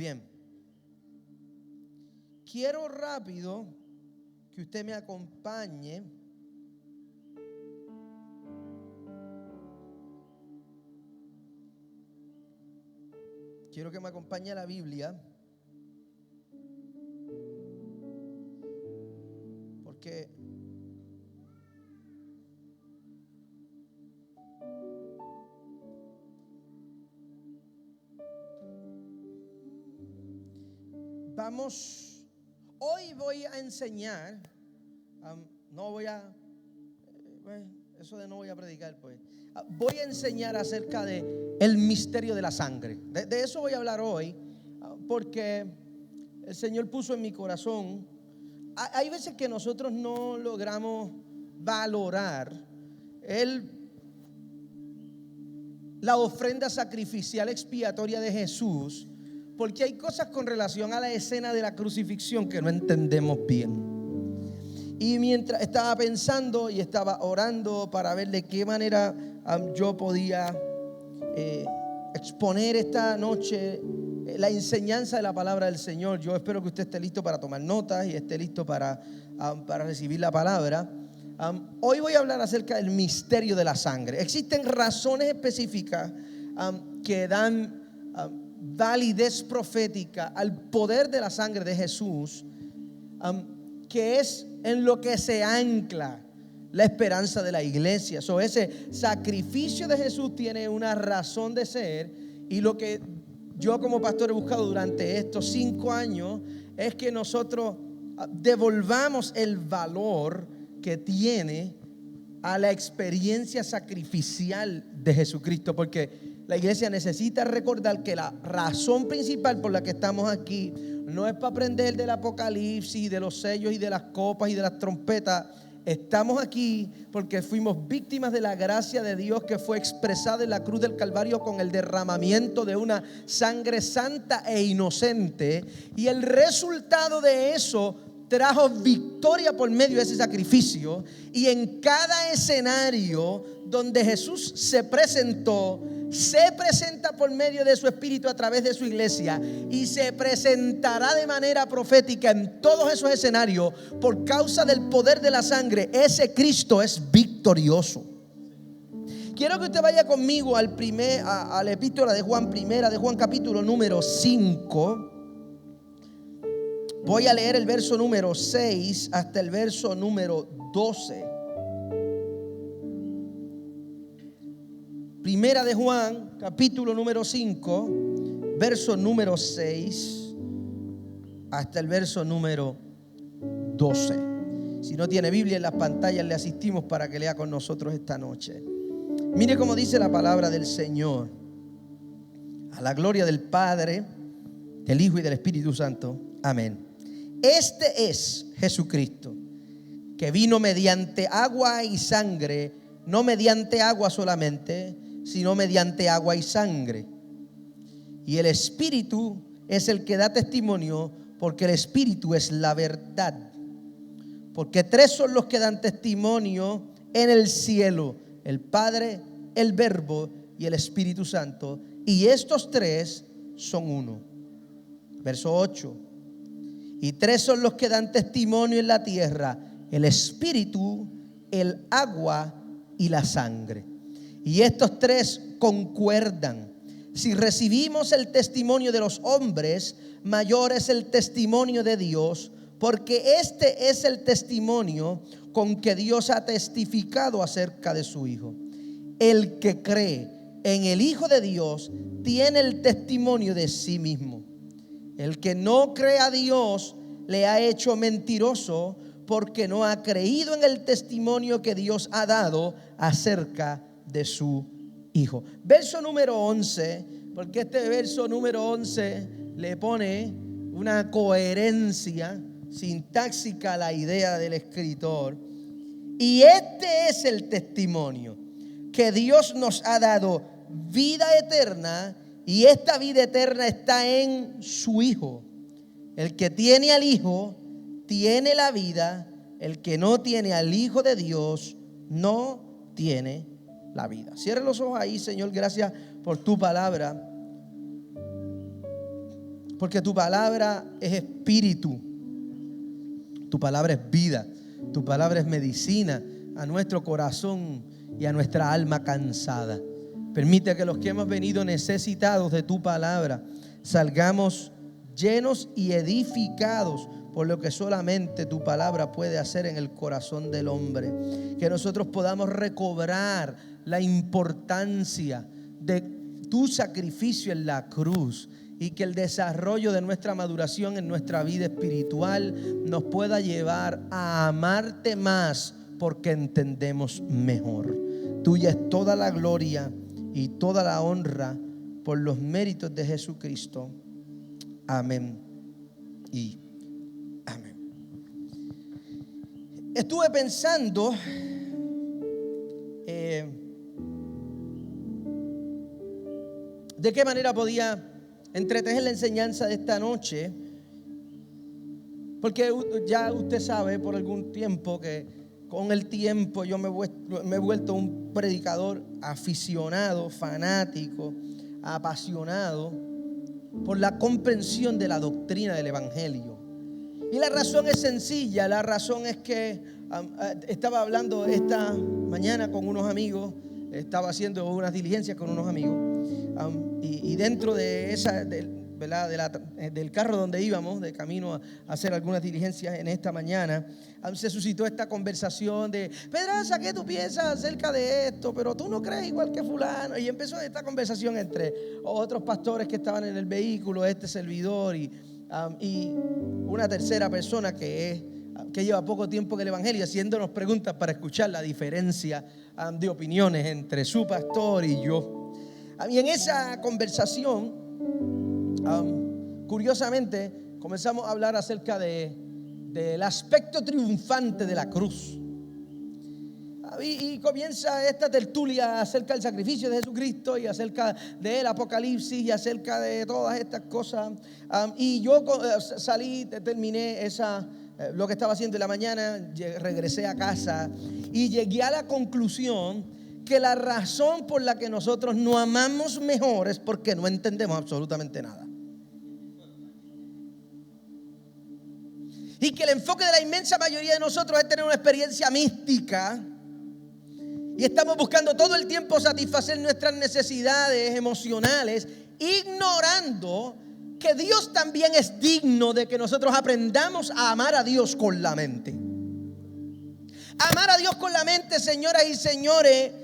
Bien. Quiero rápido que usted me acompañe a la Biblia, porque hoy voy a enseñar, no voy a predicar, pues. Voy a enseñar acerca de el misterio de la sangre. De eso voy a hablar hoy, porque el Señor puso en mi corazón. Hay veces que nosotros no logramos valorar la ofrenda sacrificial expiatoria de Jesús, porque hay cosas con relación a la escena de la crucifixión que no entendemos bien. Y mientras estaba pensando y estaba orando para ver de qué manera yo podía exponer esta noche la enseñanza de la palabra del Señor, yo espero que usted esté listo para tomar notas y esté listo para recibir la palabra. Hoy voy a hablar acerca del misterio de la sangre. Existen razones específicas que dan validez profética al poder de la sangre de Jesús, que es en lo que se ancla la esperanza de la iglesia. Ese sacrificio de Jesús tiene una razón de ser, y lo que yo como pastor he buscado durante estos 5 años es que nosotros devolvamos el valor que tiene a la experiencia sacrificial de Jesucristo, porque la iglesia necesita recordar que la razón principal por la que estamos aquí no es para aprender del Apocalipsis, de los sellos y de las copas y de las trompetas. Estamos aquí porque fuimos víctimas de la gracia de Dios que fue expresada en la cruz del Calvario con el derramamiento de una sangre santa e inocente, y el resultado de eso trajo victoria por medio de ese sacrificio. Y en cada escenario donde Jesús se presenta por medio de su Espíritu a través de su iglesia, y se presentará de manera profética en todos esos escenarios por causa del poder de la sangre. Ese Cristo es victorioso. Quiero que usted vaya conmigo a la epístola de Juan, primera de Juan, capítulo número 5. Voy a leer el verso número 6 hasta el verso número 12. Primera de Juan, capítulo número 5, verso número 6 hasta el verso número 12. Si no tiene Biblia en las pantallas, le asistimos para que lea con nosotros esta noche. Mire cómo dice la palabra del Señor. A la gloria del Padre, del Hijo y del Espíritu Santo. Amén. Este es Jesucristo, que vino mediante agua y sangre, no mediante agua solamente, sino mediante agua y sangre. Y el Espíritu es el que da testimonio, porque el Espíritu es la verdad. Porque 3 son los que dan testimonio en el cielo: el Padre, el Verbo y el Espíritu Santo. Y estos 3 son uno. Verso 8. Y 3 son los que dan testimonio en la tierra: el Espíritu, el agua y la sangre. Y estos 3 concuerdan. Si recibimos el testimonio de los hombres, mayor es el testimonio de Dios, porque este es el testimonio con que Dios ha testificado acerca de su Hijo. El que cree en el Hijo de Dios tiene el testimonio de sí mismo. El que no cree a Dios le ha hecho mentiroso, porque no ha creído en el testimonio que Dios ha dado acerca de su Hijo. Verso número 11, porque este verso número 11 le pone una coherencia sintáctica a la idea del escritor. Y este es el testimonio, que Dios nos ha dado vida eterna, y esta vida eterna está en su Hijo. El que tiene al Hijo tiene la vida. El que no tiene al Hijo de Dios no tiene la vida. Cierre los ojos ahí. Señor, gracias por tu palabra. Porque tu palabra es espíritu, tu palabra es vida, tu palabra es medicina a nuestro corazón y a nuestra alma cansada. Permite que los que hemos venido necesitados de tu palabra salgamos llenos y edificados por lo que solamente tu palabra puede hacer en el corazón del hombre. Que nosotros podamos recobrar la importancia de tu sacrificio en la cruz y que el desarrollo de nuestra maduración en nuestra vida espiritual nos pueda llevar a amarte más porque entendemos mejor. Tuya es toda la gloria y toda la honra por los méritos de Jesucristo. Amén y amén. Estuve pensando de qué manera podía entretejer la enseñanza de esta noche, porque ya usted sabe por algún tiempo que con el tiempo yo me he vuelto un predicador aficionado, fanático, apasionado por la comprensión de la doctrina del Evangelio. Y la razón es sencilla, la razón es que estaba hablando esta mañana con unos amigos, estaba haciendo unas diligencias con unos amigos, y dentro de esa, del carro donde íbamos, de camino a hacer algunas diligencias en esta mañana, se suscitó esta conversación de: Pedraza, ¿qué tú piensas acerca de esto? Pero tú no crees igual que fulano. Y empezó esta conversación entre otros pastores que estaban en el vehículo, este servidor y una tercera persona que lleva poco tiempo en el Evangelio, haciéndonos preguntas para escuchar la diferencia de opiniones entre su pastor y yo. Y en esa conversación, curiosamente, comenzamos a hablar acerca del aspecto triunfante de la cruz. Y comienza esta tertulia acerca del sacrificio de Jesucristo y acerca del Apocalipsis y acerca de todas estas cosas. Y yo terminé lo que estaba haciendo en la mañana, regresé a casa y llegué a la conclusión que la razón por la que nosotros no amamos mejor es porque no entendemos absolutamente nada. Y que el enfoque de la inmensa mayoría de nosotros es tener una experiencia mística. Y estamos buscando todo el tiempo satisfacer nuestras necesidades emocionales, ignorando que Dios también es digno de que nosotros aprendamos a amar a Dios con la mente. Amar a Dios con la mente, señoras y señores,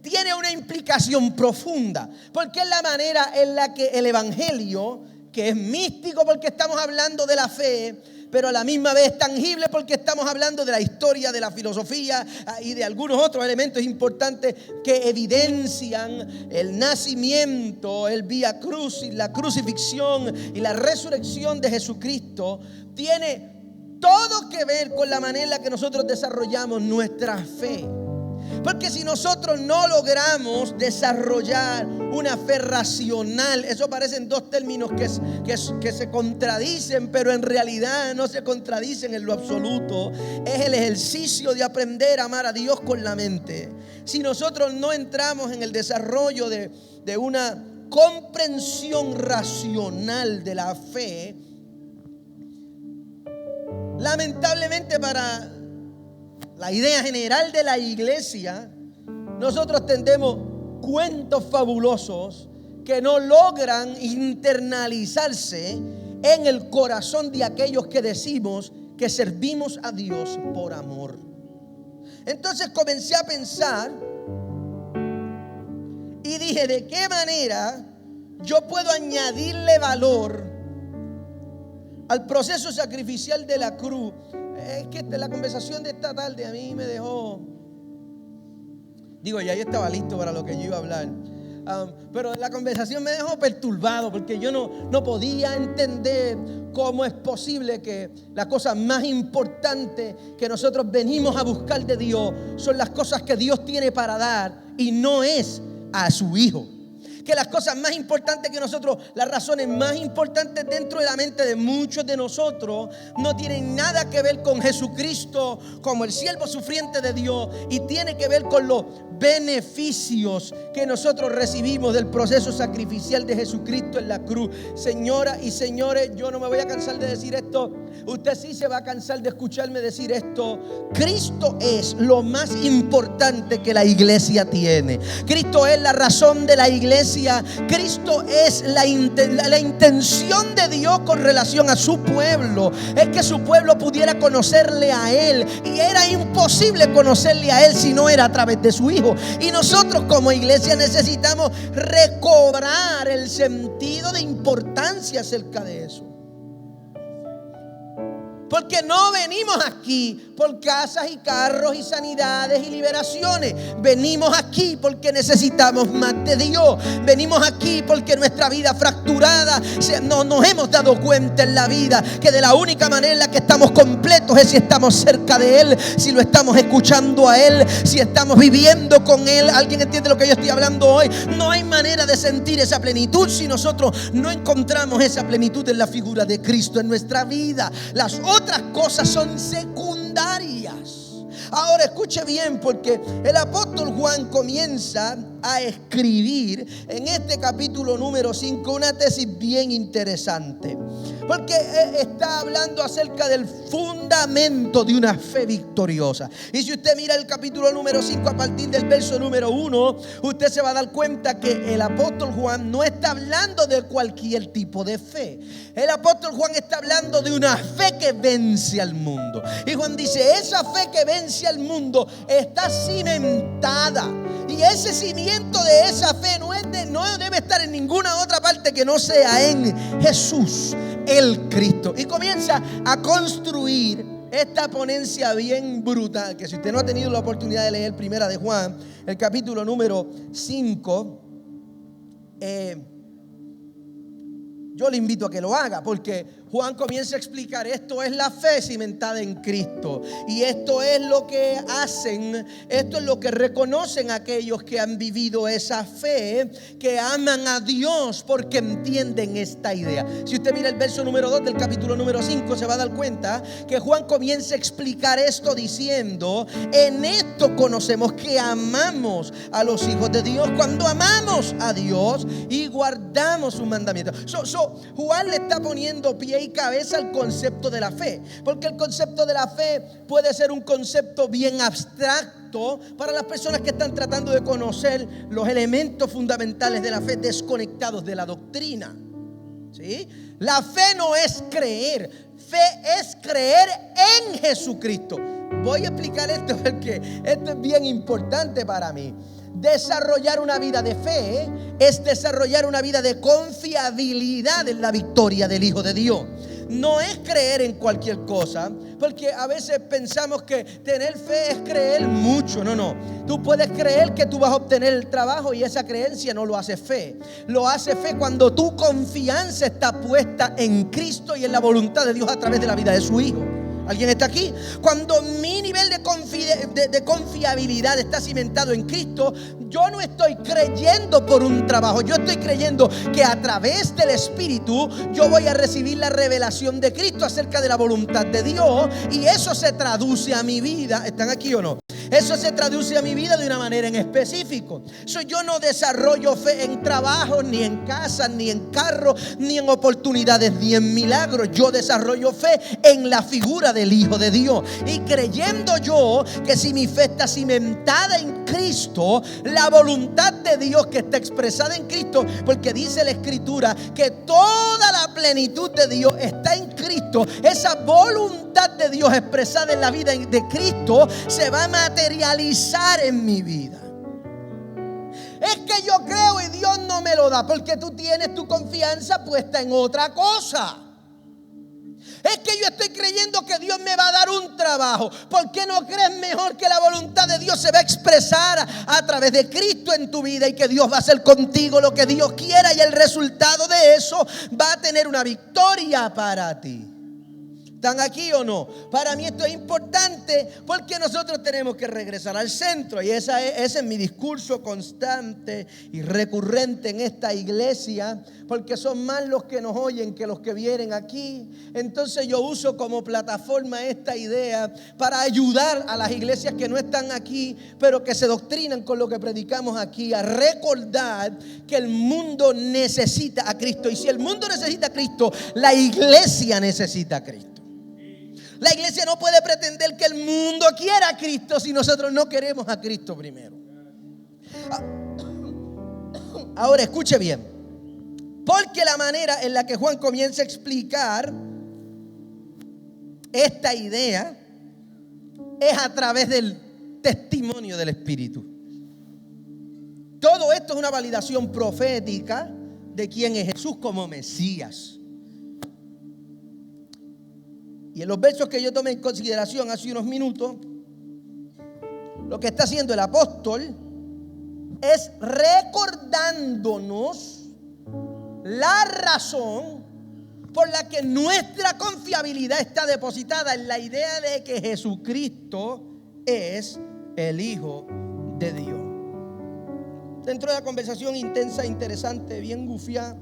tiene una implicación profunda, porque es la manera en la que el Evangelio, que es místico porque estamos hablando de la fe, pero a la misma vez tangible porque estamos hablando de la historia, de la filosofía y de algunos otros elementos importantes que evidencian el nacimiento, el Vía Crucis, la crucifixión y la resurrección de Jesucristo, tiene todo que ver con la manera en la que nosotros desarrollamos nuestra fe. Porque si nosotros no logramos desarrollar una fe racional, eso parecen dos términos que se contradicen, pero en realidad no se contradicen en lo absoluto. Es el ejercicio de aprender a amar a Dios con la mente. Si nosotros no entramos en el desarrollo de una comprensión racional de la fe, lamentablemente para la idea general de la iglesia, nosotros tendemos cuentos fabulosos que no logran internalizarse en el corazón de aquellos que decimos que servimos a Dios por amor. Entonces comencé a pensar y dije: ¿de qué manera yo puedo añadirle valor al proceso sacrificial de la cruz? Es que la conversación de esta tarde a mí me dejó, ya yo estaba listo para lo que yo iba a hablar, pero la conversación me dejó perturbado porque yo no podía entender cómo es posible que las cosas más importantes que nosotros venimos a buscar de Dios son las cosas que Dios tiene para dar y no es a su Hijo. que las cosas más importantes que nosotros, las razones más importantes dentro de la mente de muchos de nosotros, no tienen nada que ver con Jesucristo como el siervo sufriente de Dios, y tiene que ver con los beneficios que nosotros recibimos del proceso sacrificial de Jesucristo en la cruz. Señoras y señores, yo no me voy a cansar de decir esto. Usted sí se va a cansar de escucharme decir esto. Cristo es lo más importante que la iglesia tiene. Cristo es la razón de la iglesia. Cristo es la intención de Dios con relación a su pueblo. Es que su pueblo pudiera conocerle a Él, y era imposible conocerle a Él si no era a través de su Hijo. Y nosotros como iglesia necesitamos recobrar el sentido de importancia acerca de eso. Porque no venimos aquí por casas y carros y sanidades y liberaciones. Venimos aquí porque necesitamos más de Dios. Venimos aquí porque nuestra vida fracturada, no nos hemos dado cuenta en la vida que de la única manera en la que estamos completos es si estamos cerca de Él, si lo estamos escuchando a Él, si estamos viviendo con Él. ¿Alguien entiende lo que yo estoy hablando hoy? No hay manera de sentir esa plenitud si nosotros no encontramos esa plenitud en la figura de Cristo en nuestra vida. Las otras cosas son secundarias. Ahora escuche bien, porque el apóstol Juan comienza a escribir en este capítulo número 5 una tesis bien interesante, porque está hablando acerca del fundamento de una fe victoriosa. Y si usted mira el capítulo número 5 a partir del verso número 1, usted se va a dar cuenta que el apóstol Juan no está hablando de cualquier tipo de fe. El apóstol Juan está hablando de una fe que vence al mundo. Y Juan dice, esa fe que vence al mundo está cimentada. Y ese cimiento de esa fe no debe estar en ninguna otra parte que no sea en Jesús, el Cristo. Y comienza a construir esta ponencia bien brutal, que si usted no ha tenido la oportunidad de leer Primera de Juan, el capítulo número 5, yo le invito a que lo haga, porque Juan comienza a explicar: esto es la fe cimentada en Cristo, y esto es lo que hacen, esto es lo que reconocen aquellos que han vivido esa fe, que aman a Dios porque entienden esta idea. Si usted mira el verso número 2 del capítulo número 5, se va a dar cuenta que Juan comienza a explicar esto diciendo: en esto conocemos que amamos a los hijos de Dios, cuando amamos a Dios y guardamos sus mandamientos. Juan le está poniendo pie y cabeza al concepto de la fe, porque el concepto de la fe puede ser un concepto bien abstracto para las personas que están tratando de conocer los elementos fundamentales de la fe, desconectados de la doctrina. ¿Sí? La fe no es creer, fe es creer en Jesucristo. Voy a explicar esto porque esto es bien importante para mí. Desarrollar una vida de fe es desarrollar una vida de confiabilidad en la victoria del Hijo de Dios. No es creer en cualquier cosa, porque a veces pensamos que tener fe es creer mucho. No. Tú puedes creer que tú vas a obtener el trabajo, y esa creencia no lo hace fe. Lo hace fe cuando tu confianza está puesta en Cristo y en la voluntad de Dios a través de la vida de su Hijo. ¿Alguien está aquí? Cuando mi nivel de confiabilidad está cimentado en Cristo, yo no estoy creyendo por un trabajo. Yo estoy creyendo que a través del Espíritu yo voy a recibir la revelación de Cristo acerca de la voluntad de Dios, y eso se traduce a mi vida. ¿Están aquí o no? Eso se traduce a mi vida de una manera en específico. Yo no desarrollo fe en trabajo, ni en casa, ni en carro, ni en oportunidades, ni en milagros. Yo desarrollo fe en la figura del Hijo de Dios, y creyendo yo que si mi fe está cimentada en Cristo, la voluntad de Dios que está expresada en Cristo, porque dice la Escritura que toda la plenitud de Dios está en Cristo, esa voluntad de Dios expresada en la vida de Cristo se va a materializar en mi vida. Es que yo creo y Dios no me lo da, porque tú tienes tu confianza puesta en otra cosa. Es que yo estoy creyendo que Dios me va a dar un trabajo. ¿Por qué no crees mejor que la voluntad de Dios se va a expresar a través de Cristo en tu vida, y que Dios va a hacer contigo lo que Dios quiera, y el resultado de eso va a tener una victoria para ti? ¿Están aquí o no? Para mí esto es importante porque nosotros tenemos que regresar al centro. Y ese es mi discurso constante y recurrente en esta iglesia, porque son más los que nos oyen que los que vienen aquí. Entonces yo uso como plataforma esta idea para ayudar a las iglesias que no están aquí, pero que se doctrinan con lo que predicamos aquí, a recordar que el mundo necesita a Cristo. Y si el mundo necesita a Cristo, la iglesia necesita a Cristo. La iglesia no puede pretender que el mundo quiera a Cristo si nosotros no queremos a Cristo primero. Ahora escuche bien, porque la manera en la que Juan comienza a explicar esta idea es a través del testimonio del Espíritu. Todo esto es una validación profética de quién es Jesús como Mesías. Y en los versos que yo tomé en consideración hace unos minutos, lo que está haciendo el apóstol es recordándonos la razón por la que nuestra confiabilidad está depositada en la idea de que Jesucristo es el Hijo de Dios. Dentro de la conversación intensa, interesante, bien gufiada,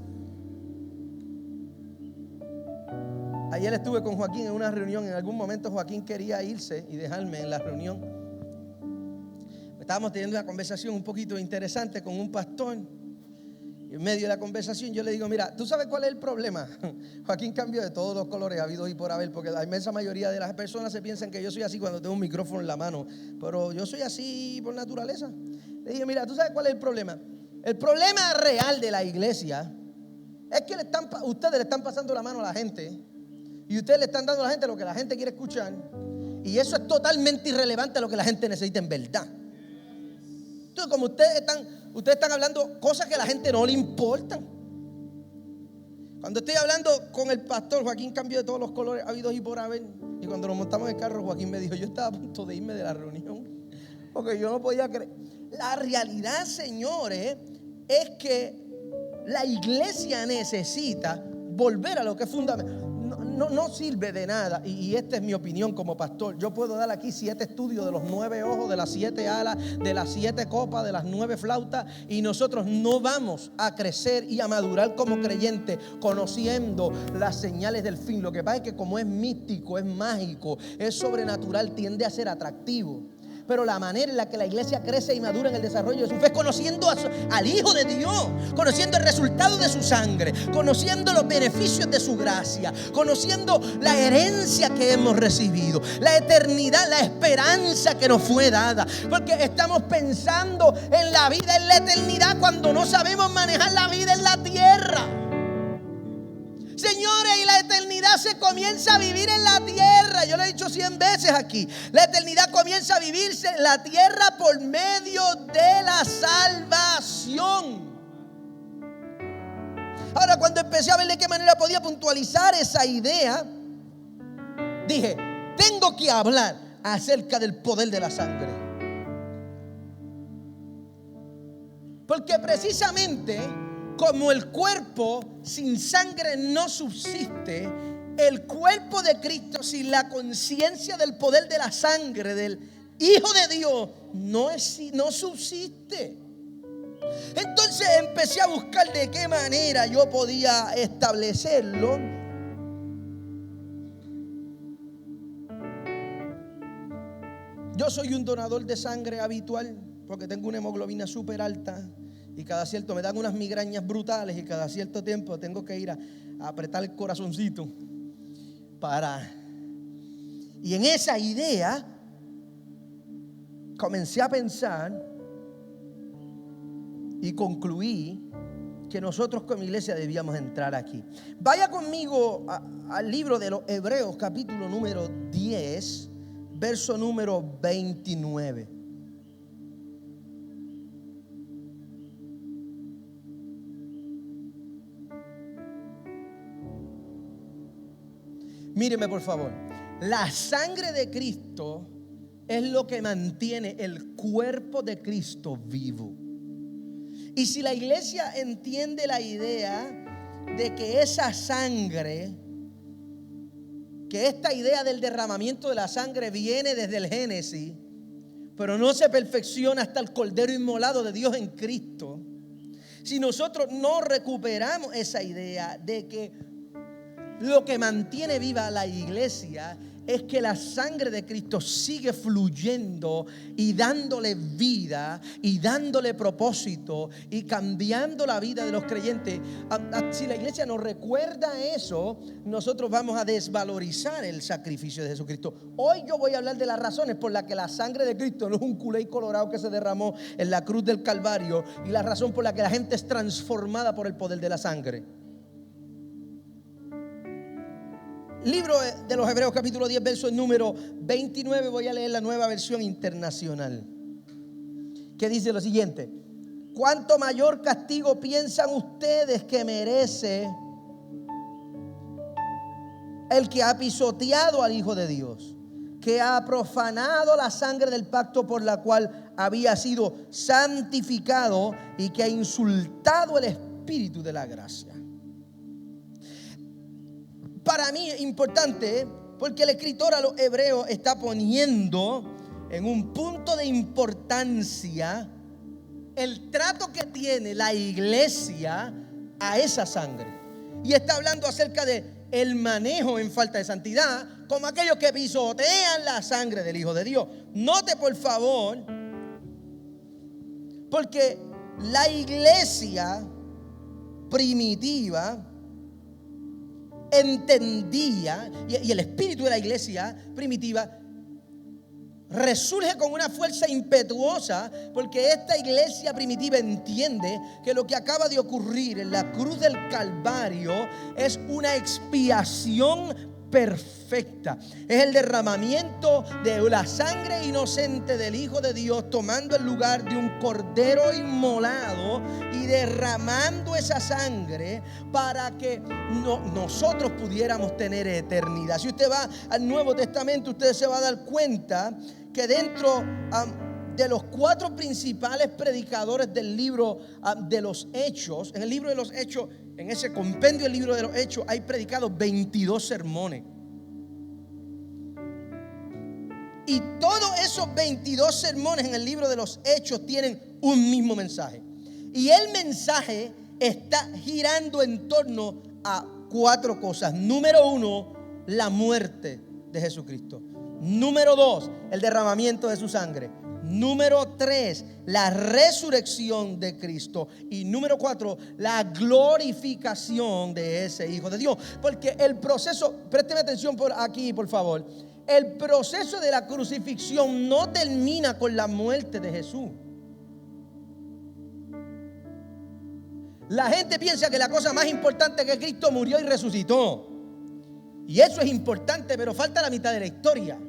ayer estuve con Joaquín en una reunión. En algún momento Joaquín quería irse y dejarme en la reunión. Estábamos teniendo una conversación un poquito interesante con un pastor. Y en medio de la conversación yo le digo, mira, ¿tú sabes cuál es el problema? Joaquín cambió de todos los colores habidos y por haber, porque la inmensa mayoría de las personas se piensan que yo soy así cuando tengo un micrófono en la mano, pero yo soy así por naturaleza. Le dije, mira, ¿tú sabes cuál es el problema? El problema real de la iglesia es que ustedes le están pasando la mano a la gente y ustedes le están dando a la gente lo que la gente quiere escuchar, y eso es totalmente irrelevante a lo que la gente necesita en verdad. Entonces, como ustedes están hablando cosas que a la gente no le importan. Cuando estoy hablando con el pastor, Joaquín cambió de todos los colores habidos y por haber. Y cuando nos montamos en el carro, Joaquín me dijo, yo estaba a punto de irme de la reunión, porque yo no podía creer. La realidad, señores, es que la iglesia necesita volver a lo que es fundamental. No sirve de nada, y esta es mi opinión como pastor. Yo puedo dar aquí 7 estudios de los 9 ojos, de las 7 alas, de las 7 copas, de las 9 flautas, y nosotros no vamos a crecer y a madurar como creyentes conociendo las señales del fin. Lo que pasa es que como es místico, es mágico, es sobrenatural, tiende a ser atractivo. Pero la manera en la que la iglesia crece y madura en el desarrollo de su fe es conociendo al Hijo de Dios, conociendo el resultado de su sangre, conociendo los beneficios de su gracia, conociendo la herencia que hemos recibido, la eternidad, la esperanza que nos fue dada. Porque estamos pensando en la vida en la eternidad cuando no sabemos manejar la vida en la tierra. Señores, y la eternidad se comienza a vivir en la tierra. Yo lo he dicho 100 veces aquí. La eternidad comienza a vivirse en la tierra por medio de la salvación. Ahora, cuando empecé a ver de qué manera podía puntualizar esa idea, dije, tengo que hablar acerca del poder de la sangre. Porque precisamente como el cuerpo sin sangre no subsiste, el cuerpo de Cristo sin la conciencia del poder de la sangre del Hijo de Dios no subsiste. Entonces empecé a buscar de qué manera yo podía establecerlo. Yo soy un donador de sangre habitual porque tengo una hemoglobina súper alta. Y cada cierto me dan unas migrañas brutales y cada cierto tiempo tengo que ir a apretar el corazoncito y en esa idea comencé a pensar y concluí que nosotros como iglesia debíamos entrar aquí. Vaya conmigo al libro de los Hebreos, capítulo número 10, verso número 29. Míreme por favor. La sangre de Cristo es lo que mantiene el cuerpo de Cristo vivo. Y si la iglesia entiende la idea de que esa sangre que esta idea del derramamiento de la sangre viene desde el Génesis, pero no se perfecciona hasta el Cordero inmolado de Dios en Cristo. Si nosotros no recuperamos esa idea de que lo que mantiene viva a la iglesia es que la sangre de Cristo sigue fluyendo y dándole vida y dándole propósito y cambiando la vida de los creyentes. Si la iglesia nos recuerda eso, nosotros vamos a desvalorizar el sacrificio de Jesucristo. Hoy yo voy a hablar de las razones por las que la sangre de Cristo no es un culé colorado que se derramó en la cruz del Calvario, y la razón por la que la gente es transformada por el poder de la sangre. Libro de los Hebreos capítulo 10 verso número 29, voy a leer la Nueva Versión Internacional, que dice lo siguiente: ¿cuánto mayor castigo piensan ustedes que merece el que ha pisoteado al Hijo de Dios, que ha profanado la sangre del pacto por la cual había sido santificado y que ha insultado el Espíritu de la gracia? Para mí es importante porque el escritor a los hebreos está poniendo en un punto de importancia el trato que tiene la iglesia a esa sangre. Y está hablando acerca de el manejo en falta de santidad, como aquellos que pisotean la sangre del Hijo de Dios. Note por favor, porque la iglesia primitiva entendía, y el espíritu de la iglesia primitiva resurge con una fuerza impetuosa, porque esta iglesia primitiva entiende que lo que acaba de ocurrir en la cruz del Calvario es una expiación perfecta. Es el derramamiento de la sangre inocente del Hijo de Dios tomando el lugar de un cordero inmolado y derramando esa sangre para que nosotros pudiéramos tener eternidad. Si usted va al Nuevo Testamento, usted se va a dar cuenta que dentro de los 4 principales predicadores del libro de los Hechos, en el libro de los Hechos, en ese compendio del libro de los Hechos, hay predicados 22 sermones. Y todos esos 22 sermones en el libro de los Hechos tienen un mismo mensaje. Y el mensaje está girando en torno a 4 cosas. Número 1, la muerte de Jesucristo. Número 2, el derramamiento de su sangre. Número 3, la resurrección de Cristo. Y número 4, la glorificación de ese Hijo de Dios. Porque el proceso, présteme atención por aquí, por favor. El proceso de la crucifixión no termina con la muerte de Jesús. La gente piensa que la cosa más importante es que Cristo murió y resucitó. Y eso es importante, pero falta la mitad de la historia.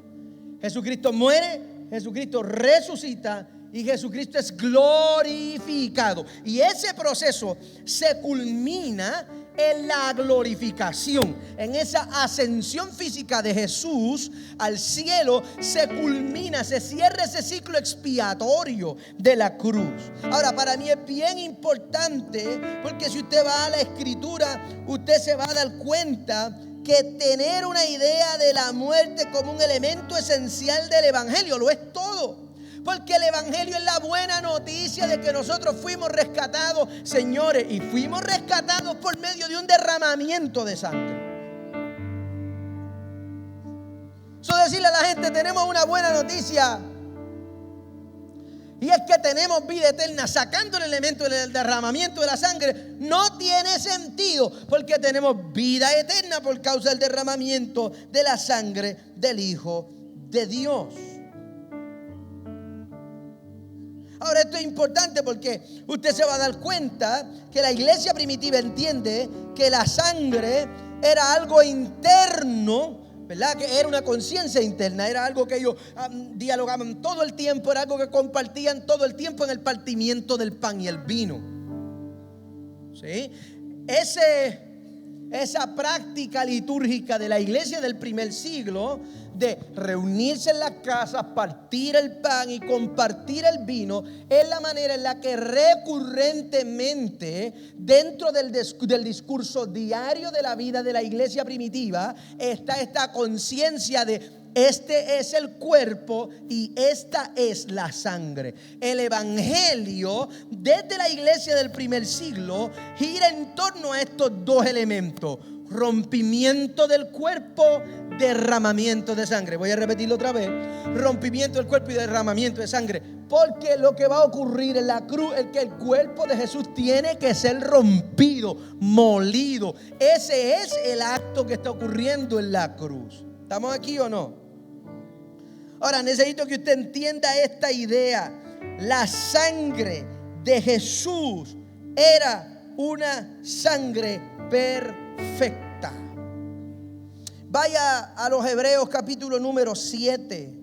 Jesucristo muere, Jesucristo resucita y Jesucristo es glorificado. Y ese proceso se culmina en la glorificación, en esa ascensión física de Jesús al cielo. Se culmina, se cierra ese ciclo expiatorio de la cruz. Ahora, para mí es bien importante, porque si usted va a la Escritura, usted se va a dar cuenta que tener una idea de la muerte como un elemento esencial del evangelio lo es todo. Porque el evangelio es la buena noticia de que nosotros fuimos rescatados, señores, y fuimos rescatados por medio de un derramamiento de sangre. Eso decirle a la gente, tenemos una buena noticia, y es que tenemos vida eterna. Sacando el elemento del derramamiento de la sangre no tiene sentido, porque tenemos vida eterna por causa del derramamiento de la sangre del Hijo de Dios. Ahora, esto es importante porque usted se va a dar cuenta que la iglesia primitiva entiende que la sangre era algo interno, ¿verdad? Que era una conciencia interna, era algo que ellos dialogaban todo el tiempo, era algo que compartían todo el tiempo en el partimiento del pan y el vino. ¿Sí? esa práctica litúrgica de la iglesia del primer siglo de reunirse en las casas, partir el pan y compartir el vino, es la manera en la que recurrentemente dentro del discurso diario de la vida de la iglesia primitiva está esta conciencia de este es el cuerpo y esta es la sangre. El evangelio desde la iglesia del primer siglo gira en torno a estos dos elementos: rompimiento del cuerpo, derramamiento de sangre. Voy a repetirlo otra vez: rompimiento del cuerpo y derramamiento de sangre. Porque lo que va a ocurrir en la cruz es que el cuerpo de Jesús tiene que ser rompido, molido. Ese es el acto que está ocurriendo en la cruz. ¿Estamos aquí o no? Ahora necesito que usted entienda esta idea. La sangre de Jesús era una sangre perfecta. Vaya a los Hebreos capítulo número 7.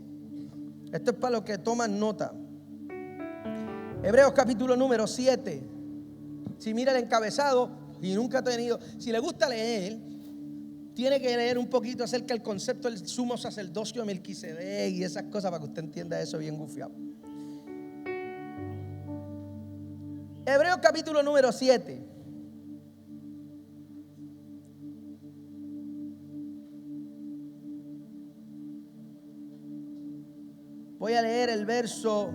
Esto es para los que toman nota. Hebreos capítulo número 7. Si mira el encabezado y nunca ha tenido, si le gusta leer, tiene que leer un poquito acerca del concepto del sumo sacerdocio de Melquisedec y esas cosas para que usted entienda eso bien gufiado. Hebreos capítulo número 7. Voy a leer el verso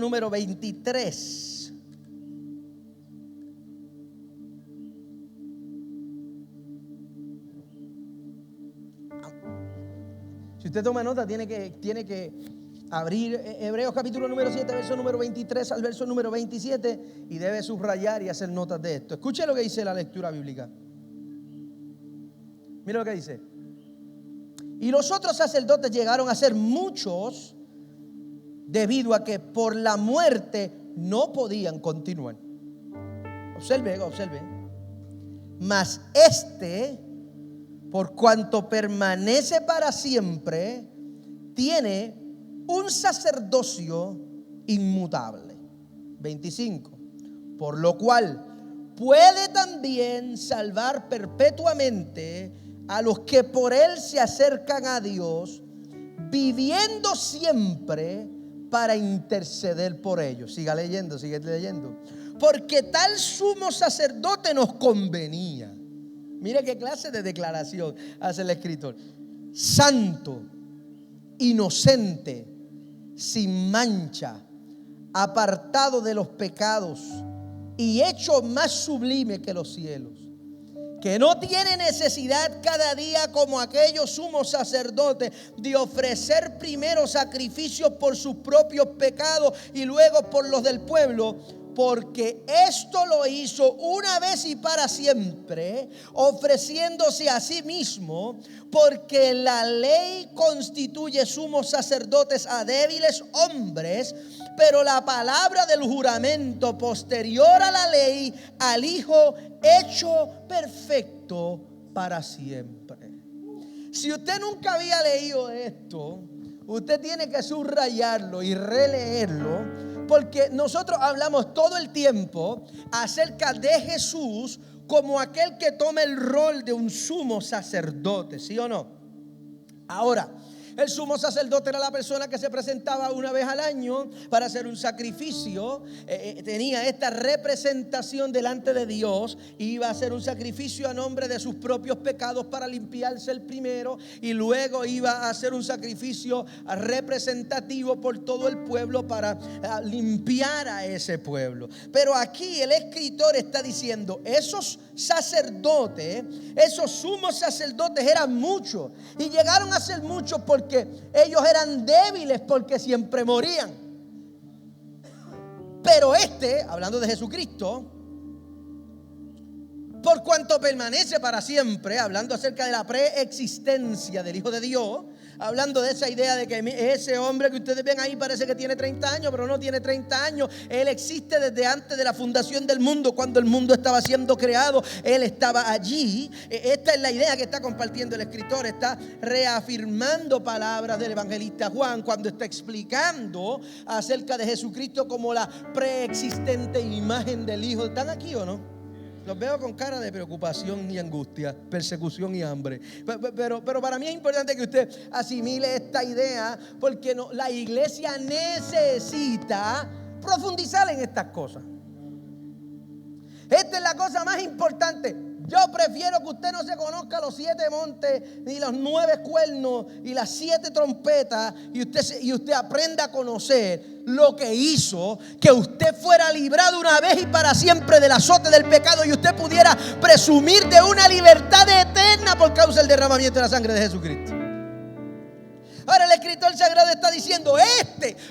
número 23. Si usted toma nota, tiene que abrir Hebreos capítulo número 7, verso número 23 al verso número 27 y debe subrayar y hacer notas de esto. Escuche lo que dice la lectura bíblica. Mira lo que dice. Y los otros sacerdotes llegaron a ser muchos, debido a que por la muerte no podían continuar. Observe. Mas este, por cuanto permanece para siempre, tiene un sacerdocio inmutable. 25. Por lo cual puede también salvar perpetuamente a los que por él se acercan a Dios, viviendo siempre para interceder por ellos. Sigue leyendo. Porque tal sumo sacerdote nos convenía. Mire qué clase de declaración hace el escritor. Santo, inocente, sin mancha, apartado de los pecados y hecho más sublime que los cielos, que no tiene necesidad cada día como aquellos sumos sacerdotes de ofrecer primero sacrificios por sus propios pecados y luego por los del pueblo, porque esto lo hizo una vez y para siempre, ofreciéndose a sí mismo, porque la ley constituye sumos sacerdotes a débiles hombres, pero la palabra del juramento posterior a la ley, al Hijo hecho perfecto para siempre. Si usted nunca había leído esto, usted tiene que subrayarlo y releerlo, porque nosotros hablamos todo el tiempo acerca de Jesús como aquel que toma el rol de un sumo sacerdote, ¿sí o no? Ahora, el sumo sacerdote era la persona que se presentaba una vez al año para hacer un sacrificio. Tenía esta representación delante de Dios. Iba a hacer un sacrificio a nombre de sus propios pecados para limpiarse el primero. Y luego iba a hacer un sacrificio representativo por todo el pueblo para limpiar a ese pueblo. Pero aquí el escritor está diciendo, esos sacerdotes, esos sumos sacerdotes eran muchos. Y llegaron a ser muchos porque ellos eran débiles, porque siempre morían. Pero hablando de Jesucristo, por cuanto permanece para siempre, hablando acerca de la preexistencia del Hijo de Dios, hablando de esa idea de que ese hombre que ustedes ven ahí parece que tiene 30 años, pero no tiene 30 años. Él existe desde antes de la fundación del mundo, cuando el mundo estaba siendo creado. Él estaba allí. Esta es la idea que está compartiendo el escritor. Está reafirmando palabras del evangelista Juan cuando está explicando acerca de Jesucristo como la preexistente imagen del Hijo. ¿Están aquí o no? Los veo con cara de preocupación y angustia, persecución y hambre. Pero para mí es importante que usted asimile esta idea, porque la iglesia necesita profundizar en estas cosas. Esta es la cosa más importante. Yo prefiero que usted no se conozca los 7 montes, ni los 9 cuernos, y las 7 trompetas, y usted aprenda a conocer lo que hizo, que usted fuera librado una vez y para siempre del azote del pecado, y usted pudiera presumir de una libertad eterna por causa del derramamiento de la sangre de Jesucristo. Ahora el escritor sagrado está diciendo,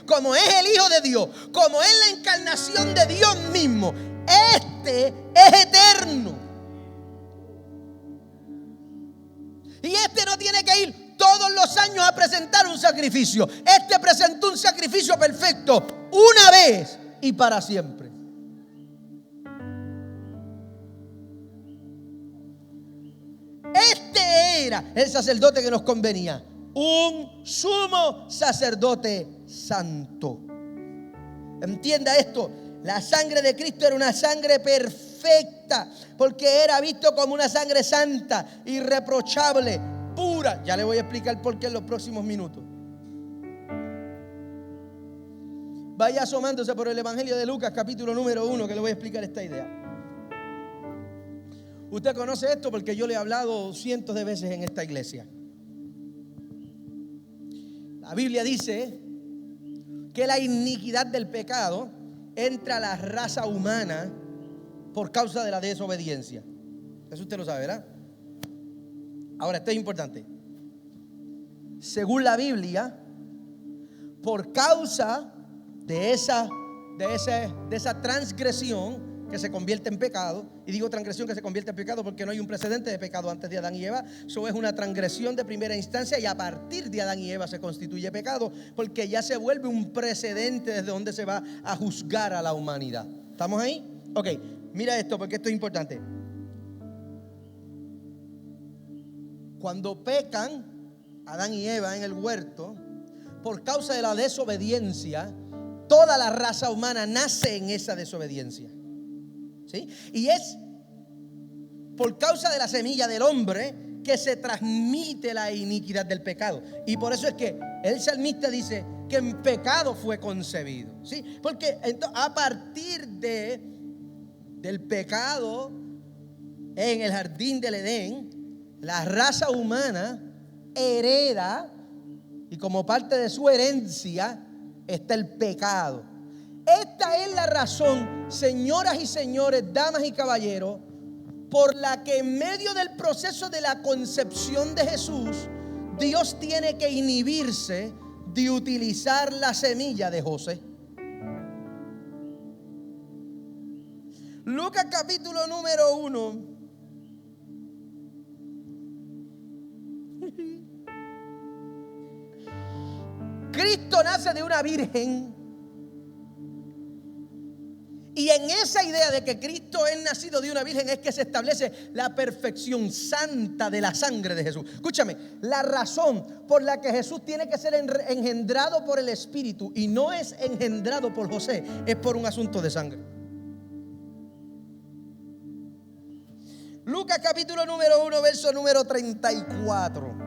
como es el Hijo de Dios, como es la encarnación de Dios mismo, es eterno. Y no tiene que ir todos los años a presentar un sacrificio. Presentó un sacrificio perfecto una vez y para siempre. Era el sacerdote que nos convenía, un sumo sacerdote santo. Entienda esto. La sangre de Cristo era una sangre perfecta, porque era visto como una sangre santa, irreprochable, pura. Ya le voy a explicar por qué en los próximos minutos. Vaya asomándose por el Evangelio de Lucas, capítulo número 1, que le voy a explicar esta idea. Usted conoce esto porque yo le he hablado cientos de veces en esta iglesia. La Biblia dice que la iniquidad del pecado entra a la raza humana por causa de la desobediencia. Eso usted lo sabe, ¿verdad? Ahora, esto es importante. Según la Biblia, por causa de esa transgresión que se convierte en pecado, y digo transgresión que se convierte en pecado porque no hay un precedente de pecado antes de Adán y Eva. Eso es una transgresión de primera instancia, y a partir de Adán y Eva se constituye pecado, porque ya se vuelve un precedente desde donde se va a juzgar a la humanidad. ¿Estamos ahí? Ok, mira esto porque esto es importante. Cuando pecan Adán y Eva en el huerto, por causa de la desobediencia, toda la raza humana nace en esa desobediencia. ¿Sí? Y es por causa de la semilla del hombre que se transmite la iniquidad del pecado. Y por eso es que el salmista dice que en pecado fue concebido. ¿Sí? Porque a partir del pecado en el jardín del Edén, la raza humana hereda, y como parte de su herencia está el pecado. Esta es la razón, señoras y señores, damas y caballeros, por la que en medio del proceso de la concepción de Jesús, Dios tiene que inhibirse de utilizar la semilla de José. Lucas capítulo número 1. Cristo nace de una virgen. Y en esa idea de que Cristo es nacido de una virgen es que se establece la perfección santa de la sangre de Jesús. Escúchame, la razón por la que Jesús tiene que ser engendrado por el Espíritu y no es engendrado por José es por un asunto de sangre. Lucas capítulo número 1, verso número 34.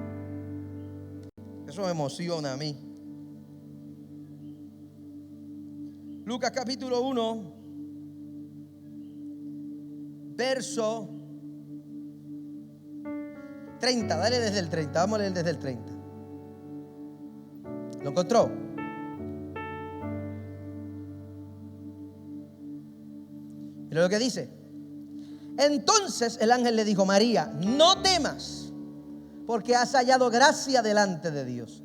Eso me emociona a mí. Lucas capítulo 1, verso 30. Dale desde el 30. Vamos a leer desde el 30. ¿Lo encontró? Mira lo que dice. Entonces el ángel le dijo: María, no temas, porque has hallado gracia delante de Dios.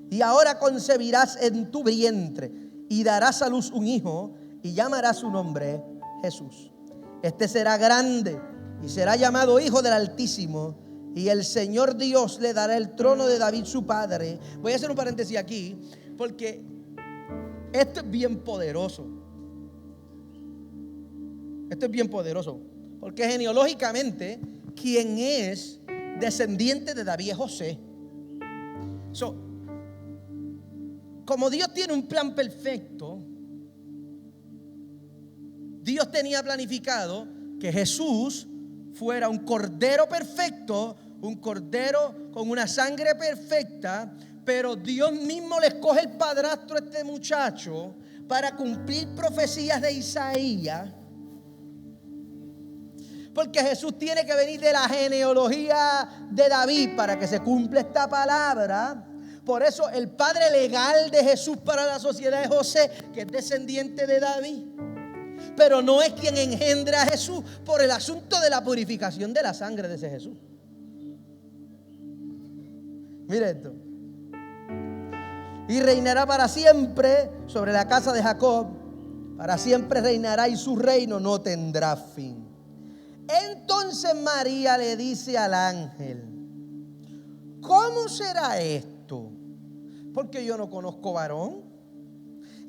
Y ahora concebirás en tu vientre y darás a luz un hijo, y llamarás su nombre Jesús. Este será grande y será llamado Hijo del Altísimo, y el Señor Dios le dará el trono de David su padre. Voy a hacer un paréntesis aquí, porque esto es bien poderoso. Esto es bien poderoso, porque genealógicamente quien es descendiente de David es José. Como Dios tiene un plan perfecto, Dios tenía planificado que Jesús fuera un cordero perfecto, un cordero con una sangre perfecta, pero Dios mismo le escoge el padrastro a este muchacho para cumplir profecías de Isaías. Porque Jesús tiene que venir de la genealogía de David para que se cumpla esta palabra. Por eso el padre legal de Jesús para la sociedad es José, que es descendiente de David. Pero no es quien engendra a Jesús por el asunto de la purificación de la sangre de ese Jesús. Mire esto. Y reinará para siempre sobre la casa de Jacob. Para siempre reinará y su reino no tendrá fin. Entonces María le dice al ángel: ¿cómo será esto? Porque yo no conozco varón.